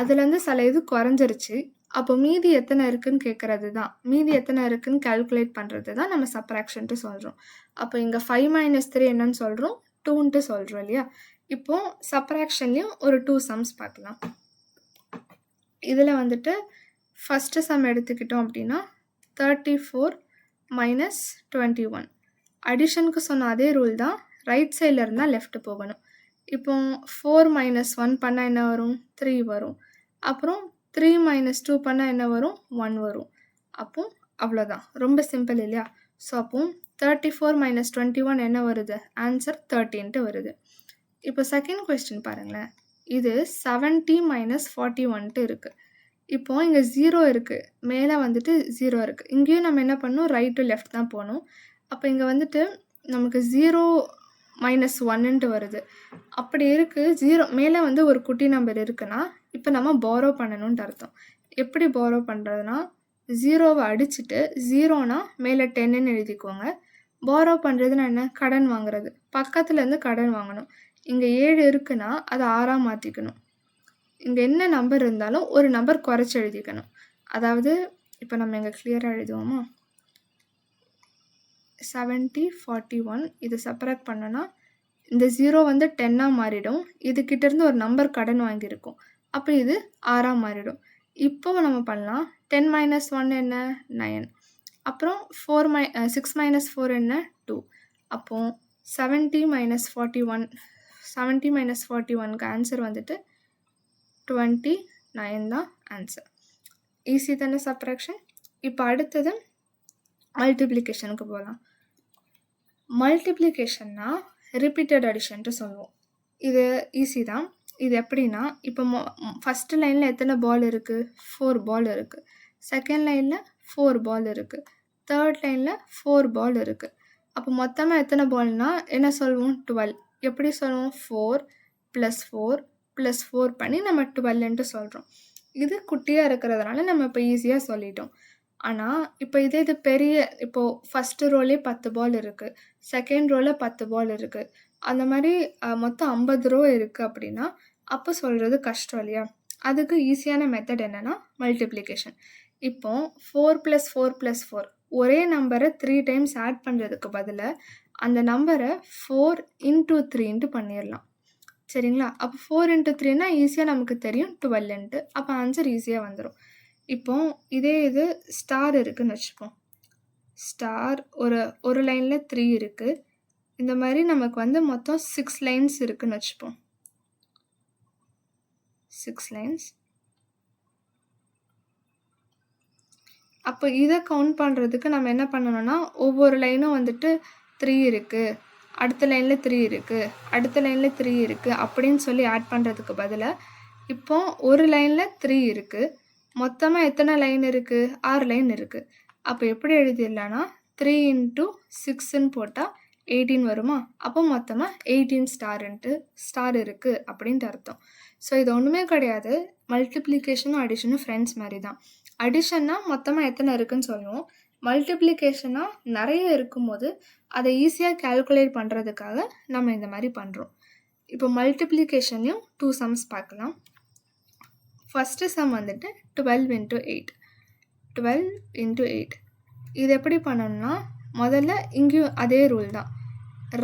அதுலேருந்து சில இது குறைஞ்சிருச்சு, அப்போ மீதி எத்தனை இருக்குதுன்னு கேட்குறது தான், மீதி எத்தனை இருக்குதுன்னு கால்குலேட் பண்ணுறது தான் நம்ம சப்ராக்ஷன்ட்டு சொல்கிறோம். அப்போ இங்கே 5 - 3 என்னன்னு சொல்கிறோம், 2ன்ட்டு சொல்கிறோம் இல்லையா. இப்போது சப்ராக்ஷன்லேயும் ஒரு 2 சம்ஸ் பார்க்கலாம். இதில் வந்துட்டு ஃபஸ்ட்டு சம் எடுத்துக்கிட்டோம் அப்படின்னா 34 - 21. அடிஷனுக்கு சொன்ன அதே ரூல் தான், ரைட் சைடில் இருந்தால் லெஃப்ட் போகணும். இப்போ 4 - 1 பண்ணால் என்ன வரும், 3 வரும். அப்புறம் 3 - 2 பண்ணால் என்ன வரும், 1 வரும். அப்போ அவ்வளோதான், ரொம்ப சிம்பிள் இல்லையா. ஸோ அப்போ 34 - 21 என்ன வருது, ஆன்சர் 13ன்ட்டு வருது. இப்போ செகண்ட் கொஸ்டின் பாருங்களேன். இது 70 - 41ன்ட்டு இருக்குது. இப்போது இங்கே 0 இருக்குது, மேலே வந்துட்டு 0 இருக்குது. இங்கேயும் நம்ம என்ன பண்ணணும், ரைட் டு லெஃப்ட் தான் போகணும். அப்போ இங்கே வந்துட்டு நமக்கு 0 - 1ன்ட்டு வருது. அப்படி இருக்குது, 0 மேலே வந்து ஒரு குட்டி நம்பர் இருக்குன்னா இப்போ நம்ம பாரோ பண்ணணுன்ட்டு அர்த்தம். எப்படி பாரோ பண்ணுறதுனா, 0வை அடிச்சுட்டு 0னா மேலே 10ன்னு எழுதிக்கோங்க. பாரோ பண்ணுறதுன்னா என்ன, கடன் வாங்குறது, பக்கத்துலேருந்து கடன் வாங்கணும். இங்கே 7 இருக்குன்னா அதை 6ஆக மாற்றிக்கணும். இங்கே என்ன நம்பர் இருந்தாலும் ஒரு நம்பர் குறைச்சி எழுதிக்கணும். அதாவது இப்போ நம்ம இங்கே கிளியராக எழுதுவோமா, 70 41 இது செப்பரேட் பண்ணோன்னா இந்த 0 வந்து 10ஆ மாறிடும். இதுகிட்டேருந்து ஒரு நம்பர் கடன் வாங்கியிருக்கும். அப்போ இது 6ஆ மாறிடும். இப்போ நம்ம பண்ணலாம். 10 மைனஸ் 1 என்ன? 9. அப்புறம் 6 மைனஸ் 4 என்ன? 2. அப்போ 70 மைனஸ் 41 70 மைனஸ் 41க்கு ஆன்சர் வந்துட்டு 29 தான் ஆன்சர். ஈஸி தானே சப்ட்ராக்ஷன்? இப்போ அடுத்தது மல்டிப்ளிகேஷனுக்கு போகலாம். மல்டிப்ளிகேஷன்னா ரிப்பீட்டட் அடிஷன்ட்டு சொல்லுவோம். இது ஈஸி தான். இது எப்படின்னா, இப்போ ஃபஸ்ட்டு லைனில் எத்தனை பால் இருக்குது? 4 பால் இருக்குது. செகண்ட் லைனில் 4 பால் இருக்குது. தேர்ட் லைனில் 4 பால் இருக்குது. அப்போ மொத்தமாக எத்தனை பால்னால் என்ன சொல்லுவோம்? 12. எப்படி சொல்லுவோம்? 4 + 4 + 4 பண்ணி நம்ம 12ன்ட்டு சொல்கிறோம். இது குட்டியாக இருக்கிறதுனால நம்ம இப்போ ஈஸியாக சொல்லிட்டோம். ஆனால் இப்போ இது பெரிய, இப்போது ஃபஸ்ட்டு ரோலே 10 பால் இருக்குது, செகண்ட் ரோவில் 10 பால் இருக்குது, அந்த மாதிரி மொத்தம் 50 ரோ இருக்குது அப்படின்னா அப்போ சொல்கிறது கஷ்டம் இல்லையா? அதுக்கு ஈஸியான மெத்தட் என்னென்னா மல்டிப்ளிகேஷன். இப்போ 4 + 4 + 4 ஒரே நம்பரை 3 டைம்ஸ் ஆட் பண்ணுறதுக்கு பதிலாக அந்த நம்பரை 4 × 3 பண்ணிடலாம். சரிங்களா? அப்போ 4 × 3னா ஈஸியாக நமக்கு தெரியும் 12. அப்போ ஆன்சர் ஈஸியாக வந்துடும். இப்போ இது ஸ்டார் இருக்குதுன்னு வச்சுப்போம். ஸ்டார் ஒரு லைனில் 3 இருக்குது. இந்த மாதிரி நமக்கு வந்து மொத்தம் 6 லைன்ஸ் இருக்குதுன்னு வச்சுப்போம். 6 லைன்ஸ். அப்போ இதை கவுண்ட் பண்ணுறதுக்கு நம்ம என்ன பண்ணணும்னா, ஒவ்வொரு லைனும் வந்துட்டு 3 இருக்குது, அடுத்த லைனில் 3 இருக்குது, அடுத்த லைனில் 3 இருக்குது அப்படின்னு சொல்லி ஆட் பண்ணுறதுக்கு பதிலாக இப்போ ஒரு லைனில் 3 இருக்குது, மொத்தமாக எத்தனை லைன் இருக்குது? 6 லைன் இருக்குது. அப்போ எப்படி எழுதிடலான்னா 3 × 6ன்னு போட்டால் 18 வருமா? அப்போ மொத்தமாக 18 ஸ்டார் இருக்குது அப்படின்ட்டு அர்த்தம். ஸோ இது ஒன்றுமே கிடையாது. மல்டிப்ளிகேஷனும் அடிஷனும் ஃப்ரெண்ட்ஸ் மாதிரி தான். அடிஷன்னா மொத்தமாக எத்தனை இருக்குதுன்னு சொல்லுவோம். மல்டிப்ளிகேஷனாக நிறைய இருக்கும்போது அதை ஈஸியாக கால்குலேட் பண்ணுறதுக்காக நம்ம இந்த மாதிரி பண்ணுறோம். இப்போ மல்டிப்ளிகேஷன்லையும் 2 சம்ஸ் பார்க்கலாம். ஃபஸ்ட்டு சம் வந்துட்டு 12 × 8. 12 × 8 இது எப்படி பண்ணணும்னா, முதல்ல இங்கேயும் அதே ரூல் தான்,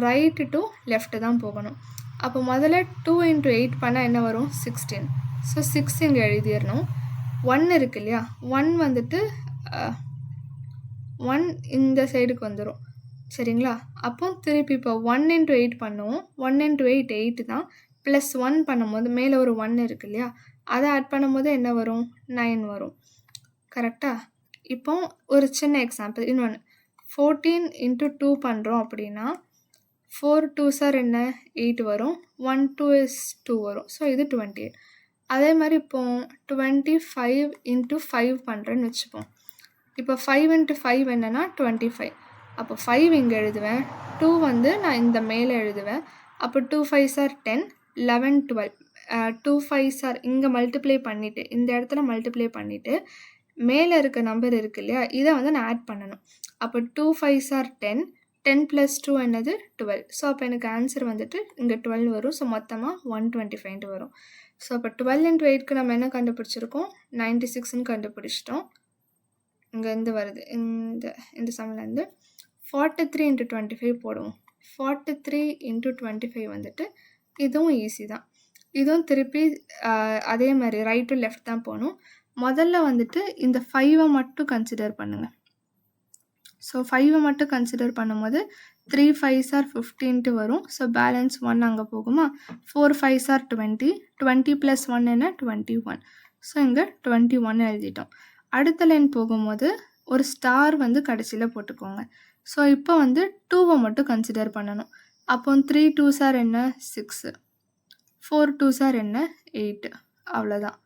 ரைட்டு டு லெஃப்ட்டு தான் போகணும். அப்போ முதல்ல 2 × 8 பண்ணால் என்ன வரும்? 16. ஸோ 6 இங்கே எழுதிடணும். 1 இருக்கு இல்லையா? 1 வந்துட்டு 1 இந்த சைடுக்கு வந்துடும். சரிங்களா? அப்போ திருப்பி இப்போ 1 × 8 பண்ணுவோம். 1 × 8 8 தான். ப்ளஸ் 1 பண்ணும்போது மேலே ஒரு 1 இருக்கு இல்லையா? அதை ஆட் பண்ணும்போது என்ன வரும்? 9 வரும். கரெக்டாக? இப்போ ஒரு சின்ன எக்ஸாம்பிள் இன்னொன்று, 14 × 2 பண்ணுறோம் அப்படின்னா 4 2s are என்ன? 8 வரும். 1 2 is 2 வரும். ஸோ இது 28. அதே மாதிரி இப்போ 25 × 5 பண்ணுறேன்னு வச்சுப்போம். இப்போ 5 × 5 என்னென்னா 25. அப்போ 5 இங்கே எழுதுவேன், 2 வந்து நான் இந்த மேலே எழுதுவேன். அப்போ 2 5s are 10, 11 12. 2 5s are இங்கே மல்டிப்ளை பண்ணிவிட்டு இந்த இடத்துல மல்டிப்ளை பண்ணிவிட்டு மேலே இருக்க நம்பர் இருக்குது இல்லையா, இதை வந்து நான் ஆட் பண்ணணும். அப்போ 2 5s are 10, 10 + 2 என்னது? 12. ஸோ அப்போ எனக்கு ஆன்சர் வந்துட்டு இங்கே 12 வரும். ஸோ மொத்தமாக 125 வரும். ஸோ அப்போ 12 × 8க்கு நம்ம என்ன கண்டுபிடிச்சிருக்கோம்? 96ன்னு கண்டுபிடிச்சிட்டோம். இங்கேருந்து வருது இந்த சம்லேருந்து 43 × 25 போடுவோம். 43 × 25 வந்துட்டு இதுவும் ஈஸி தான். இதுவும் திருப்பி அதே மாதிரி ரைட் டு லெஃப்ட் தான் போகணும். முதல்ல வந்துட்டு இந்த 5 மட்டும் கன்சிடர் பண்ணுங்கள். ஸோ 5 மட்டும் கன்சிடர் பண்ணும்போது 3 5s are 15 வரும். ஸோ பேலன்ஸ் 1 அங்கே போகுமா? 4 5s are 20, 20 + 1 என்ன? 21. ஸோ இங்கே 21 எழுதிட்டோம். அடுத்த லைன் போகும்போது ஒரு ஸ்டார் வந்து கடைசியில் போட்டுக்கோங்க. ஸோ இப்போ வந்து 2 மட்டும் கன்சிடர் பண்ணணும். அப்போ 3 2s are என்ன? 6, 4 2s are என்ன? 8. அவ்வளோதான்.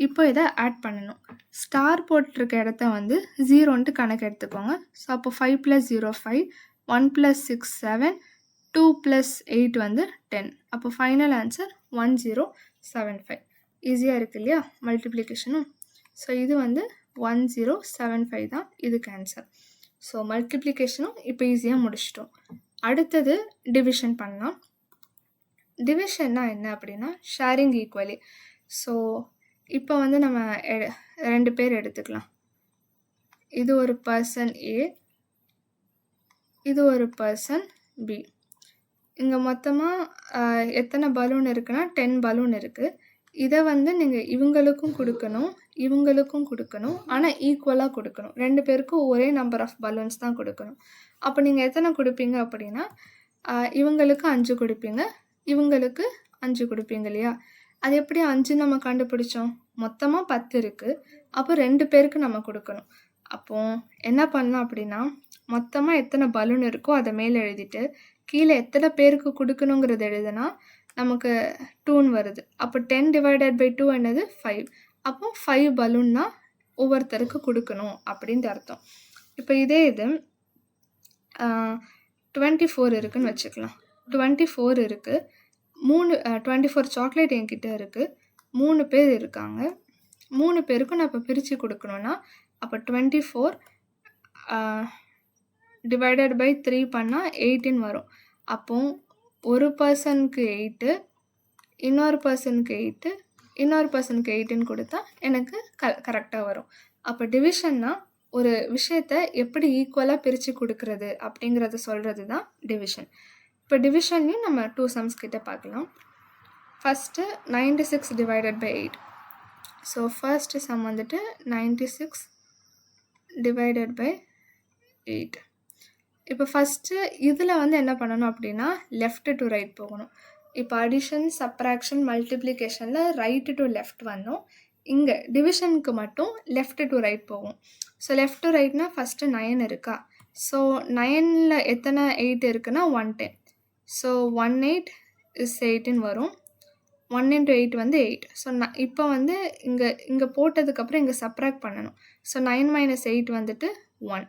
இப்போ இதை ஆட் பண்ணணும். ஸ்டார் போட்டிருக்க இடத்த வந்து 0ன்ட்டு கணக்கு எடுத்துக்கோங்க. ஸோ அப்போ 5 + 0 5, 1 + 6 7, 2 + 8 வந்து 10. அப்போ ஃபைனல் ஆன்சர் 1075. ஈஸியாக இருக்குது இல்லையா மல்டிப்ளிகேஷனும்? ஸோ இது வந்து 1075 தான் இதுக்கு ஆன்சர். ஸோ மல்டிப்ளிகேஷனும் இப்போ ஈஸியாக முடிச்சிட்டோம். அடுத்தது டிவிஷன் பண்ணலாம். டிவிஷன்னா என்ன அப்படின்னா ஷேரிங் ஈக்குவலி. ஸோ இப்போ வந்து நம்ம 2 பேர் எடுத்துக்கலாம். இது ஒரு பர்சன் ஏ, இது ஒரு பர்சன் பி. இங்கே மொத்தமாக எத்தனை பலூன் இருக்குன்னா 10 பலூன் இருக்குது. இதை வந்து நீங்கள் இவங்களுக்கும் கொடுக்கணும், இவங்களுக்கும் கொடுக்கணும். ஆனால் ஈக்குவலாக கொடுக்கணும். 2 பேருக்கும் ஒரே நம்பர் ஆஃப் பலூன்ஸ் தான் கொடுக்கணும். அப்போ நீங்கள் எத்தனை கொடுப்பீங்க அப்படின்னா இவங்களுக்கு 5 கொடுப்பீங்க, இவங்களுக்கு 5 கொடுப்பீங்க இல்லையா? அது எப்படி 5 நம்ம கண்டுபிடிச்சோம்? மொத்தமாக 10 இருக்குது. அப்போ 2 பேருக்கு நம்ம கொடுக்கணும். அப்போ என்ன பண்ணலாம் அப்படின்னா மொத்தமாக எத்தனை பலூன் இருக்கோ அதை மேலே எழுதிட்டு கீழே எத்தனை பேருக்கு கொடுக்கணுங்கிறது எழுதுனா நமக்கு 2ன்னு வருது. அப்போ 10 டிவைடட் பை 2 என்னது 5. அப்போ 5 பலூன் தான் ஒவ்வொருத்தருக்கு கொடுக்கணும் அப்படின்ட்டு அர்த்தம். இப்போ இதே இது 24 இருக்குன்னு வச்சுக்கலாம். 24 இருக்குது. 24 சாக்லேட் என்கிட்ட இருக்குது. 3 பேர் இருக்காங்க. 3 பேருக்கும் நான் இப்போ பிரித்து கொடுக்கணுன்னா அப்போ 24 டிவைடட் பை 3 பண்ணால் 18 வரும். அப்போ ஒரு பர்சனுக்கு 8, இன்னொரு பர்சனுக்கு 8, இன்னொரு பர்சனுக்கு 8ன்னு கொடுத்தா எனக்கு கரெக்டாக வரும். அப்போ டிவிஷன்னா ஒரு விஷயத்தை எப்படி ஈக்குவலாக பிரித்து கொடுக்கறது அப்படிங்கிறத சொல்கிறது தான் டிவிஷன். இப்போ டிவிஷன்லையும் நம்ம 2 சம்ஸ் கிட்ட பார்க்கலாம். First 96 divided by 8. So first sum வந்துட்டு 96 டிவைடட் பை 8. இப்போ ஃபஸ்ட்டு இதில் வந்து என்ன பண்ணணும் அப்படின்னா லெஃப்ட் டு ரைட் போகணும். இப்போ அடிஷன், சப்ராக்ஷன், மல்டிப்ளிகேஷனில் ரைட்டு டு லெஃப்ட் வந்தோம். இங்கே டிவிஷனுக்கு மட்டும் லெஃப்ட் டு ரைட் போகும். ஸோ லெஃப்ட் டு ரைட்னா ஃபஸ்ட்டு 9 இருக்கா? ஸோ 9ல் எத்தனை 8 இருக்குன்னா 110. ஸோ 18 இஸ் 18 வரும். 1 into 8 வந்து 8. ஸோ இப்போ வந்து இங்கே போட்டதுக்கப்புறம் இங்கே சப்ராக்ட் பண்ணணும். ஸோ 9 minus 8 வந்துட்டு 1.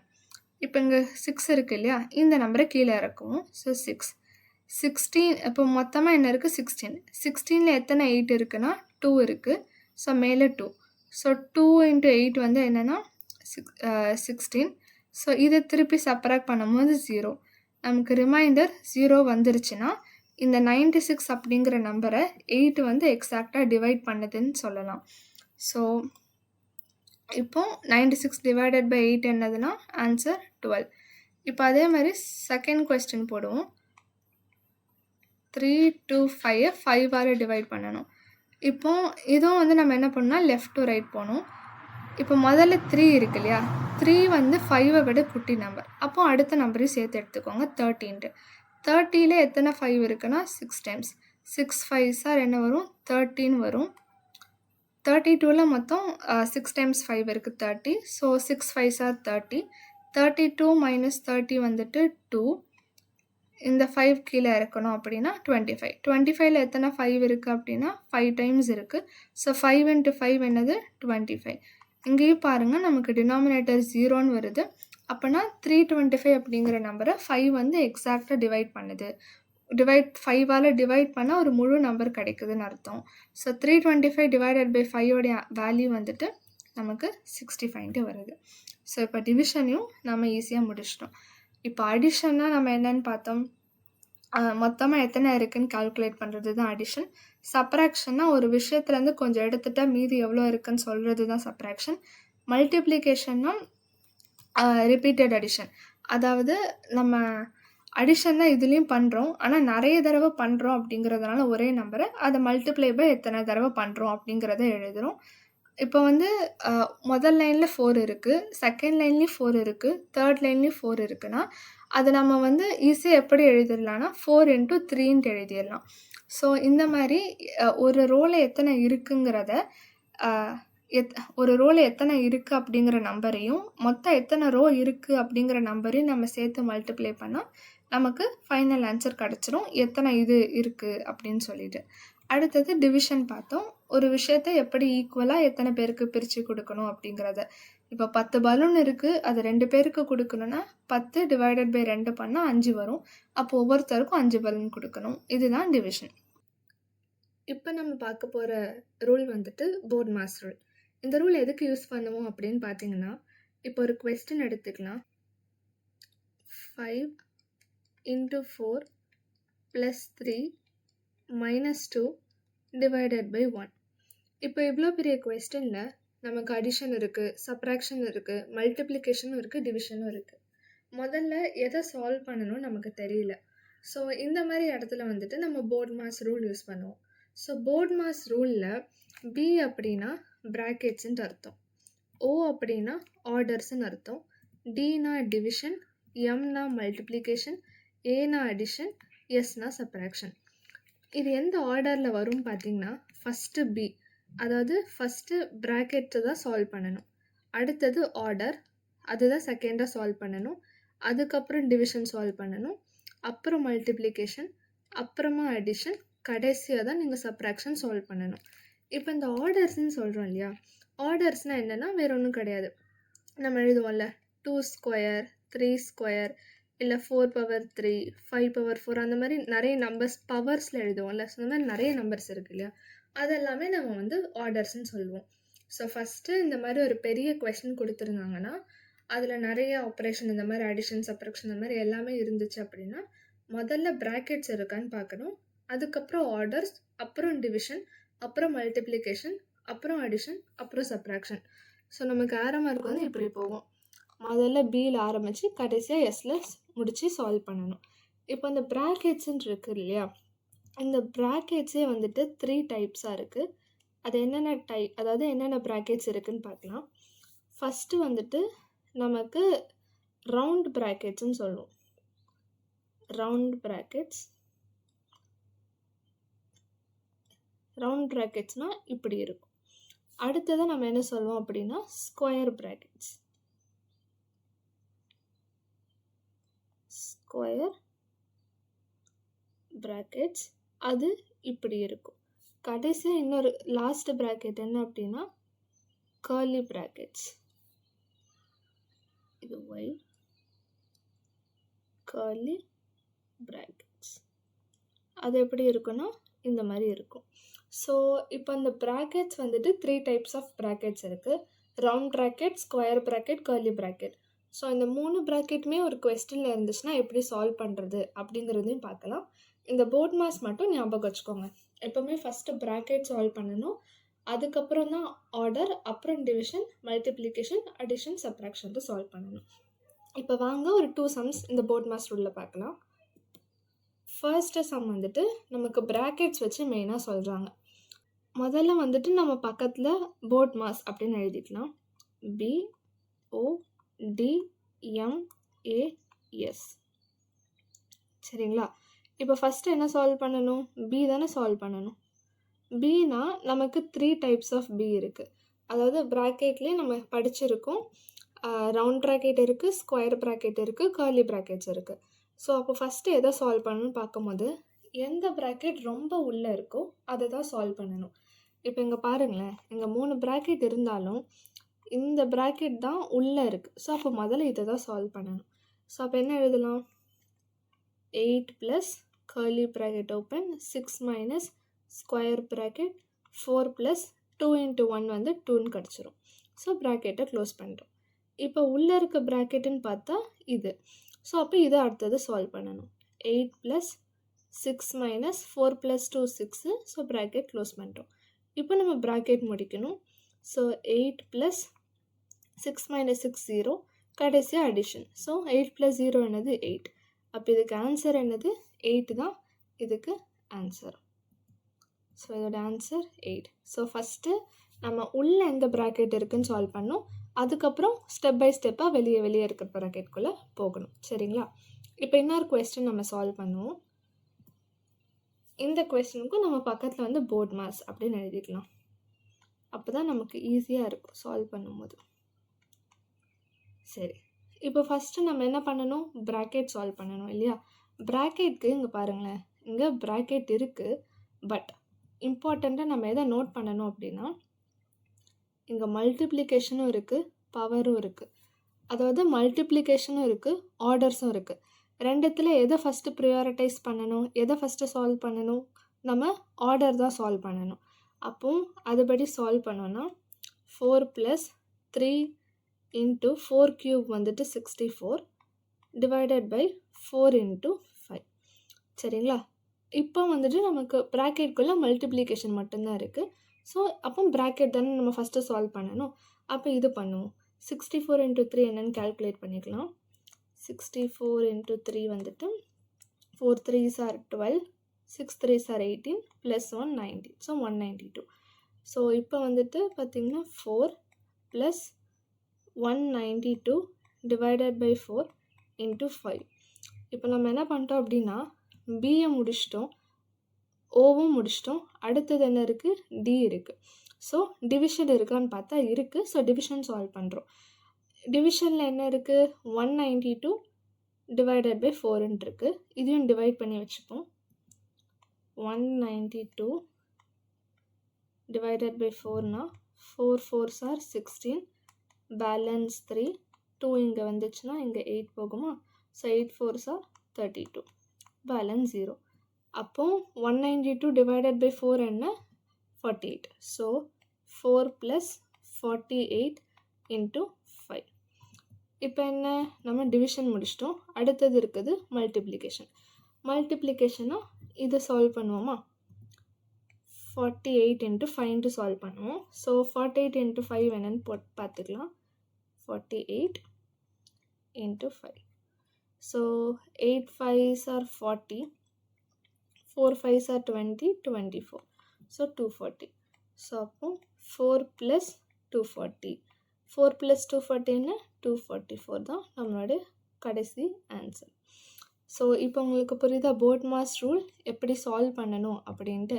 இப்போ இங்கே 6 இருக்குது இல்லையா? இந்த நம்பரை கீழே இறக்குவோம். ஸோ 6. 16 இப்போ மொத்தமாக என்ன இருக்குது? 16. 16ல் எத்தனை 8 இருக்குன்னா 2 இருக்குது. ஸோ மேலே 2. ஸோ 2 into 8 வந்து என்னென்னா 16. ஸோ இதை திருப்பி சப்ராக்ட் பண்ணும்போது 0. நமக்கு ரிமைண்டர் 0 வந்துருச்சுன்னா இந்த 96 அப்படிங்கிற நம்பரை 8 வந்து எக்ஸாக்டாக டிவைட் பண்ணுதுன்னு சொல்லலாம். ஸோ இப்போ 96 டிவைடட் பை 8 என்னதுன்னா ஆன்சர் 12. இப்போ அதே மாதிரி செகண்ட் கொஸ்டின் போடுவோம். 3 to 5 5ஆல் டிவைட் பண்ணணும். இப்போ இதுவும் வந்து நம்ம என்ன பண்ணோம்னா லெஃப்ட் டு ரைட் போகணும். இப்போ முதல்ல 3 இருக்கு இல்லையா? 3 வந்து 5ஐ விட குட்டி நம்பர். அப்போ அடுத்த நம்பரையும் சேர்த்து எடுத்துக்கோங்க 13. 30ல் எத்தனை 5 இருக்குன்னா 6 டைம்ஸ். 6 5s என்ன வரும்? 13 வரும். 32ல் மொத்தம் 6 டைம்ஸ் 5 இருக்குது 30. So 6 5s 30. 32 minus 30 வந்துட்டு 2. இந்த 5 கீழே இறக்கணும் அப்படின்னா 25. 25ல் எத்தனை 5 இருக்குது அப்படின்னா 5 டைம்ஸ் இருக்குது. ஸோ 5 into 5 என்னது 25. இங்கேயும் பாருங்கள் நமக்கு டினாமினேட்டர் 0ன்னு வருது. அப்போனா 325 அப்படிங்கிற நம்பரை 5 வந்து எக்ஸாக்டாக டிவைட் பண்ணுது. 5ஆல் டிவைட் பண்ணால் ஒரு முழு நம்பர் கிடைக்குதுன்னு அர்த்தம். ஸோ 325 டிவைடட் பை 5ஓடைய வேல்யூ வந்துட்டு நமக்கு 65 வருது. ஸோ இப்போ டிவிஷனையும் நம்ம ஈஸியாக முடிச்சிட்டோம். இப்போ அடிஷன்னா நம்ம என்னென்னு பார்த்தோம்? மொத்தமாக எத்தனை இருக்குதுன்னு கால்குலேட் பண்ணுறது தான் அடிஷன். சப்ராக்ஷன்னா ஒரு விஷயத்துலேருந்து கொஞ்சம் எடுத்துட்டா மீதி எவ்வளோ இருக்குன்னு சொல்கிறது தான் சப்ராக்ஷன். மல்டிப்ளிகேஷன்னா repeated addition. அதாவது நம்ம அடிஷன் தான் இதுலேயும் பண்ணுறோம், ஆனால் நிறைய தடவை பண்ணுறோம் அப்படிங்கிறதுனால ஒரே நம்பரை அதை மல்டிப்ளை பை எத்தனை தடவை பண்ணுறோம் அப்படிங்கிறத எழுதுகிறோம். இப்போ வந்து முதல் லைனில் 4 இருக்குது, செகண்ட் லைன்லேயும் 4 இருக்குது, தேர்ட் லைன்லேயும் 4 இருக்குன்னா அதை நம்ம வந்து ஈஸியாக எப்படி எழுதிடலாம்னா 4 into 3ன்ட்டு எழுதிடலாம். ஸோ இந்த மாதிரி ஒரு ரோவில் எத்தனை இருக்குங்கிறத ஒரு ரோவில் எத்தனை இருக்குது அப்படிங்கிற நம்பரையும் மொத்தம் எத்தனை ரோ இருக்குது அப்படிங்கிற நம்பரையும் நம்ம சேர்த்து மல்டிப்ளை பண்ணால் நமக்கு ஃபைனல் ஆன்சர் கிடச்சிரும் எத்தனை இது இருக்குது அப்படின்னு சொல்லிட்டு. அடுத்தது டிவிஷன் பார்த்தோம். ஒரு விஷயத்தை எப்படி ஈக்குவலாக எத்தனை பேருக்கு பிரித்து கொடுக்கணும் அப்படிங்கிறத. இப்போ 10 பலூன் இருக்குது, அது 2 பேருக்கு கொடுக்கணுன்னா 10 டிவைடட் பை 2 பண்ணால் 5 வரும். அப்போ ஒவ்வொருத்தருக்கும் 5 பலூன் கொடுக்கணும். இதுதான் டிவிஷன். இப்போ நம்ம பார்க்க போகிற ரூல் வந்துட்டு போர்ட் மாஸ் ரூல். இந்த ரூல் எதுக்கு யூஸ் பண்ணுவோம் அப்படின்னு பார்த்தீங்கன்னா, இப்போ ஒரு கொஸ்டின் எடுத்துக்கலாம். 5 into 4 plus 3 minus 2 divided by 1. இப்போ இவ்வளோ பெரிய கொஸ்டினில் நமக்கு அடிஷன் இருக்குது, சப்ராக்ஷன் இருக்குது, மல்டிப்ளிகேஷனும் இருக்குது, டிவிஷனும் இருக்குது. முதல்ல எதை சால்வ் பண்ணணும் நமக்கு தெரியல. ஸோ இந்த மாதிரி இடத்துல வந்துட்டு நம்ம போர்ட் மாஸ் ரூல் யூஸ் பண்ணுவோம். ஸோ போர்ட் மாஸ் ரூலில் பி அப்படின்னா ப்ராக்கெட்ஸ்ன்னு அர்த்தம், ஓ அப்படின்னா ஆர்டர்ஸ்ன்னு அர்த்தம், டினா டிவிஷன், எம்னா மல்டிப்ளிகேஷன், ஏனா அடிஷன், எஸ்னா சப்ராக்ஷன். இது எந்த ஆர்டரில் வரும் பார்த்தீங்கன்னா ஃபஸ்ட்டு பி, அதாவது ஃபஸ்ட்டு ப்ராக்கெட்டு தான் சால்வ் பண்ணணும், அடுத்தது ஆர்டர், அதுதான் செகண்டாக சால்வ் பண்ணணும், அதுக்கப்புறம் டிவிஷன் சால்வ் பண்ணணும், அப்புறம் மல்டிப்ளிகேஷன், அப்புறமா அடிஷன், கடைசியாக தான் நீங்கள் சப்ராக்ஷன் சால்வ் பண்ணணும். இப்போ இந்த ஆர்டர்ஸ்ன்னு சொல்கிறோம் இல்லையா, ஆர்டர்ஸ்னால் என்னென்னா வேறு ஒன்றும் கிடையாது, நம்ம எழுதுவோம்ல 2 ஸ்கொயர் 3 ஸ்கொயர் இல்லை 4 பவர் 3 5 பவர் 4 அந்த மாதிரி நிறைய நம்பர்ஸ் பவர்ஸில் எழுதுவோம்ல. ஸோ இந்த மாதிரி நிறைய நம்பர்ஸ் இருக்குது இல்லையா, அதெல்லாமே நம்ம வந்து ஆர்டர்ஸ்ன்னு சொல்லுவோம். ஸோ ஃபஸ்ட்டு இந்த மாதிரி ஒரு பெரிய கொஸ்டின் கொடுத்துருந்தாங்கன்னா அதில் நிறைய ஆப்ரேஷன் இந்த மாதிரி அடிஷன் சப்ராக்ஷன் இந்த மாதிரி எல்லாமே இருந்துச்சு அப்படின்னா முதல்ல ப்ராக்கெட்ஸ் இருக்கான்னு பார்க்கணும், அதுக்கப்புறம் ஆர்டர்ஸ், அப்புறம் டிவிஷன், அப்புறம் மல்டிப்ளிகேஷன், அப்புறம் அடிஷன், அப்புறம் சப்ராக்ஷன். ஸோ நமக்கு ஆரமாக இருக்கும் வந்து இப்படி போகும், முதல்ல பியில் ஆரம்பித்து கடைசியாக எஸ்ல முடித்து சால்வ் பண்ணணும். இப்போ இந்த ப்ராக்கெட்ஸுன்னு இருக்குது இல்லையா, இந்த ப்ராக்கெட்ஸே வந்துட்டு 3 டைப்ஸாக இருக்குது. அது என்னென்ன அதாவது என்னென்ன ப்ராக்கெட்ஸ் இருக்குதுன்னு பார்க்கலாம். ஃபஸ்ட்டு வந்துட்டு நமக்கு ரவுண்ட் ப்ராக்கெட்ஸ்ன்னு சொல்லுவோம், ரவுண்ட் ப்ராக்கெட்ஸ்னால் இப்படி இருக்கும். அடுத்தது நம்ம என்ன சொல்லுவோம் அப்படின்னா ஸ்கொயர் ப்ராக்கெட்ஸ், அது இப்படி இருக்கும். கடைசியாக இன்னொரு லாஸ்ட் ப்ராக்கெட் என்ன அப்படின்னா கர்லி ப்ராக்கெட்ஸ், இது ஒய் கர்லி ப்ராக்கெட்ஸ், அது எப்படி இருக்குன்னா இந்த மாதிரி இருக்கும். ஸோ இப்போ இந்த ப்ராக்கெட்ஸ் வந்துட்டு 3 டைப்ஸ் ஆஃப் ப்ராக்கெட்ஸ் இருக்குது, round bracket, square bracket, curly bracket. So இந்த 3 ப்ராக்கெட்டுமே ஒரு கொஸ்டினில் இருந்துச்சுன்னா எப்படி சால்வ் பண்ணுறது அப்படிங்கிறதையும் பார்க்கலாம். இந்த போர்ட் மாஸ் மட்டும் ஞாபகம் வச்சுக்கோங்க, எப்போவுமே ஃபஸ்ட்டு ப்ராக்கெட் சால்வ் பண்ணணும், அதுக்கப்புறம் தான் ஆர்டர், அப்புறம் division, multiplication, addition, subtraction solve பண்ணணும். இப்போ வாங்க ஒரு 2 சம்ஸ் இந்த போர்ட் மாஸ் ரூலில் பார்க்கலாம். ஃபர்ஸ்ட்டு சம் வந்துட்டு நமக்கு ப்ராக்கெட்ஸ் வச்சு மெயினாக சொல்கிறாங்க. முதல்ல வந்துட்டு நம்ம பக்கத்தில் போர்ட் மாஸ் அப்படின்னு எழுதிக்கலாம், BODMAS. சரிங்களா, இப்போ ஃபஸ்ட்டு என்ன சால்வ் பண்ணணும், பி தானே சால்வ் பண்ணணும். பினா நமக்கு 3 டைப்ஸ் ஆஃப் பி இருக்குது, அதாவது ப்ராக்கெட்லேயே நம்ம படிச்சிருக்கோம், ரவுண்ட் ப்ராக்கெட் இருக்குது, ஸ்கொயர் ப்ராக்கெட் இருக்குது, கர்லி ப்ராக்கெட்ஸ் இருக்குது. ஸோ அப்போ ஃபஸ்ட்டு எதை சால்வ் பண்ணணும்னு பார்க்கும்போது எந்த ப்ராக்கெட் ரொம்ப உள்ளே இருக்கோ அதை தான் சால்வ் பண்ணணும். இப்போ இங்கே பாருங்களேன், இங்கே 3 ப்ராக்கெட் இருந்தாலும் இந்த ப்ராக்கெட் தான் உள்ளே இருக்குது, ஸோ அப்போ முதல்ல இதை தான் சால்வ் பண்ணணும். ஸோ அப்போ என்ன எழுதலாம், 8 + curly bracket open 6 - square bracket 4 + 2 × 1 வந்து 2ன்னு கிடச்சிரும். ஸோ ப்ராக்கெட்டை க்ளோஸ் பண்ணுறோம். இப்போ உள்ளே இருக்க ப்ராக்கெட்டுன்னு பார்த்தா இது, ஸோ அப்போ இதை அடுத்தது சால்வ் பண்ணணும். 8 + 6 - 4 + 2 6, ஸோ ப்ராக்கெட் க்ளோஸ் பண்ணுறோம். இப்போ நம்ம ப்ராக்கெட் முடிக்கணும். ஸோ 8 + 6 - 6 0, கடைசியாக அடிஷன். ஸோ 8 + 0 என்னது 8, அப்போ இதுக்கு ஆன்சர் என்னது 8 தான் இதுக்கு ஆன்சர். ஸோ இதோட ஆன்சர் 8. ஸோ ஃபஸ்ட்டு நம்ம உள்ளே எந்த ப்ராக்கெட் இருக்குதுன்னு சால்வ் பண்ணோம், அதுக்கப்புறம் ஸ்டெப் பை ஸ்டெப்பாக வெளியே இருக்கிற ப்ராக்கெட்குள்ளே போகணும். சரிங்களா, இப்போ இன்னொரு கொஸ்டின் நம்ம சால்வ் பண்ணுவோம். இந்த கொஸ்டினுக்கும் நம்ம பக்கத்தில் வந்து போர்ட் மாஸ் அப்படின்னு எழுதிக்கலாம், அப்போ தான் நமக்கு ஈஸியாக இருக்கும் சால்வ் பண்ணும்போது. சரி, இப்போ ஃபஸ்ட்டு நம்ம என்ன பண்ணணும், ப்ராக்கெட் சால்வ் பண்ணணும் இல்லையா. ப்ராக்கெட்க்கு இங்கே பாருங்களேன், இங்கே ப்ராக்கெட் இருக்குது, பட் இம்பார்ட்டண்ட்டாக நம்ம எதை நோட் பண்ணணும் அப்படின்னா இங்கே மல்டிப்ளிகேஷனும் இருக்குது, பவரும் இருக்குது, அதாவது மல்டிப்ளிகேஷனும் இருக்குது, ஆர்டர்ஸும் இருக்குது. ரெண்டுத்தில் எதை ஃபஸ்ட்டு ப்ரியாரிட்டைஸ் பண்ணணும், எதை ஃபஸ்ட்டு சால்வ் பண்ணணும், நம்ம ஆர்டர் தான் சால்வ் பண்ணணும். அப்போது அதுபடி சால்வ் பண்ணோன்னா 4 + 3 × 4³ வந்துட்டு 64 ÷ 4 × 5. சரிங்களா, இப்போ வந்துட்டு நமக்கு ப்ராக்கெட்குள்ளே மல்டிப்ளிகேஷன் மட்டும்தான் இருக்குது. ஸோ அப்போ ப்ராக்கெட் தானே நம்ம ஃபஸ்ட்டு சால்வ் பண்ணணும். அப்போ இது பண்ணுவோம், 64 × 3 என்னென்னு கால்குலேட் பண்ணிக்கலாம். 64 × 3 வந்துட்டு 4 3s are 12, 6 3s are 18, plus 1 90. So 192. So இப்போ வந்துட்டு பார்த்திங்கன்னா 4 + 192 divided by 4 into 5. இப்போ நம்ம என்ன பண்ணிட்டோம் அப்படின்னா பியை முடிச்சிட்டோம், ஓவும் முடிச்சிட்டோம். அடுத்தது என்ன இருக்குது? டி இருக்குது. ஸோ டிவிஷன் இருக்கான்னு பார்த்தா இருக்குது. ஸோ டிவிஷன் சால்வ் பண்ணுறோம். டிவிஷனில் என்ன இருக்குது? 192 divided by 4ன்னு இருக்குது. இதையும் டிவைட் பண்ணி வச்சுப்போம். 192 divided by 4னா 4 4s are 16, balance 3, 2 இங்கே வந்துச்சுன்னா இங்கே 8 போகுமா? So 8 4s are 32, balance 0. அப்போ 192 divided by 4 என்ன? 48. So 4 + 48 into 5. இப்போ என்ன? நம்ம டிவிஷன் முடிச்சிட்டோம். அடுத்தது இருக்குது மல்டிப்ளிகேஷன். மல்டிப்ளிகேஷனாக இதை சால்வ் பண்ணுவோமா? 48 into 5 சால்வ் பண்ணுவோம். ஸோ 48 into 5 என்னன்னு பார்த்துக்கலாம். 48 into 5. So 8 5s are 40, 4 5s are 20, 24. So 240. So அப்போ 4 + 240. 4 + 240 என்ன? 244 தான் நம்மளோட கடைசி ஆன்சர். ஸோ இப்போ உங்களுக்கு புரியுதா போட்மாஸ் ரூல் எப்படி சால்வ் பண்ணணும் அப்படின்ட்டு?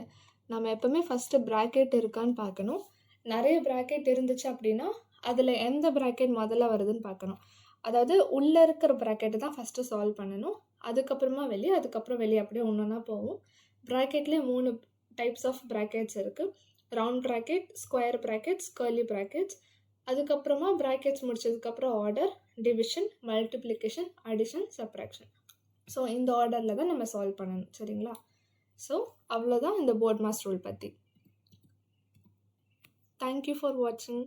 நம்ம எப்போவுமே ஃபஸ்ட்டு ப்ராக்கெட் இருக்கான்னு பார்க்கணும். நிறைய ப்ராக்கெட் இருந்துச்சு அப்படின்னா அதில் எந்த ப்ராக்கெட் முதல்ல வருதுன்னு பார்க்கணும். அதாவது உள்ளே இருக்கிற ப்ராக்கெட்டு தான் ஃபஸ்ட்டு சால்வ் பண்ணணும். அதுக்கப்புறமா வெளியே, அதுக்கப்புறம் வெளியே, அப்படியே ஒன்றா போகும். ப்ராக்கெட்லேயே 3 டைப்ஸ் ஆஃப் ப்ராக்கெட்ஸ் இருக்குது. Round bracket, square brackets, curly brackets. அதுக்கப்புறமா ப்ராக்கெட்ஸ் முடிச்சதுக்கப்புறம் order, division, multiplication, addition, subtraction. So இந்த ஆர்டரில் தான் நம்ம சால்வ் பண்ணணும். சரிங்களா? ஸோ அவ்வளோதான் இந்த போட்மாஸ் ரூல் பற்றி. தேங்க்யூ ஃபார் வாட்சிங்.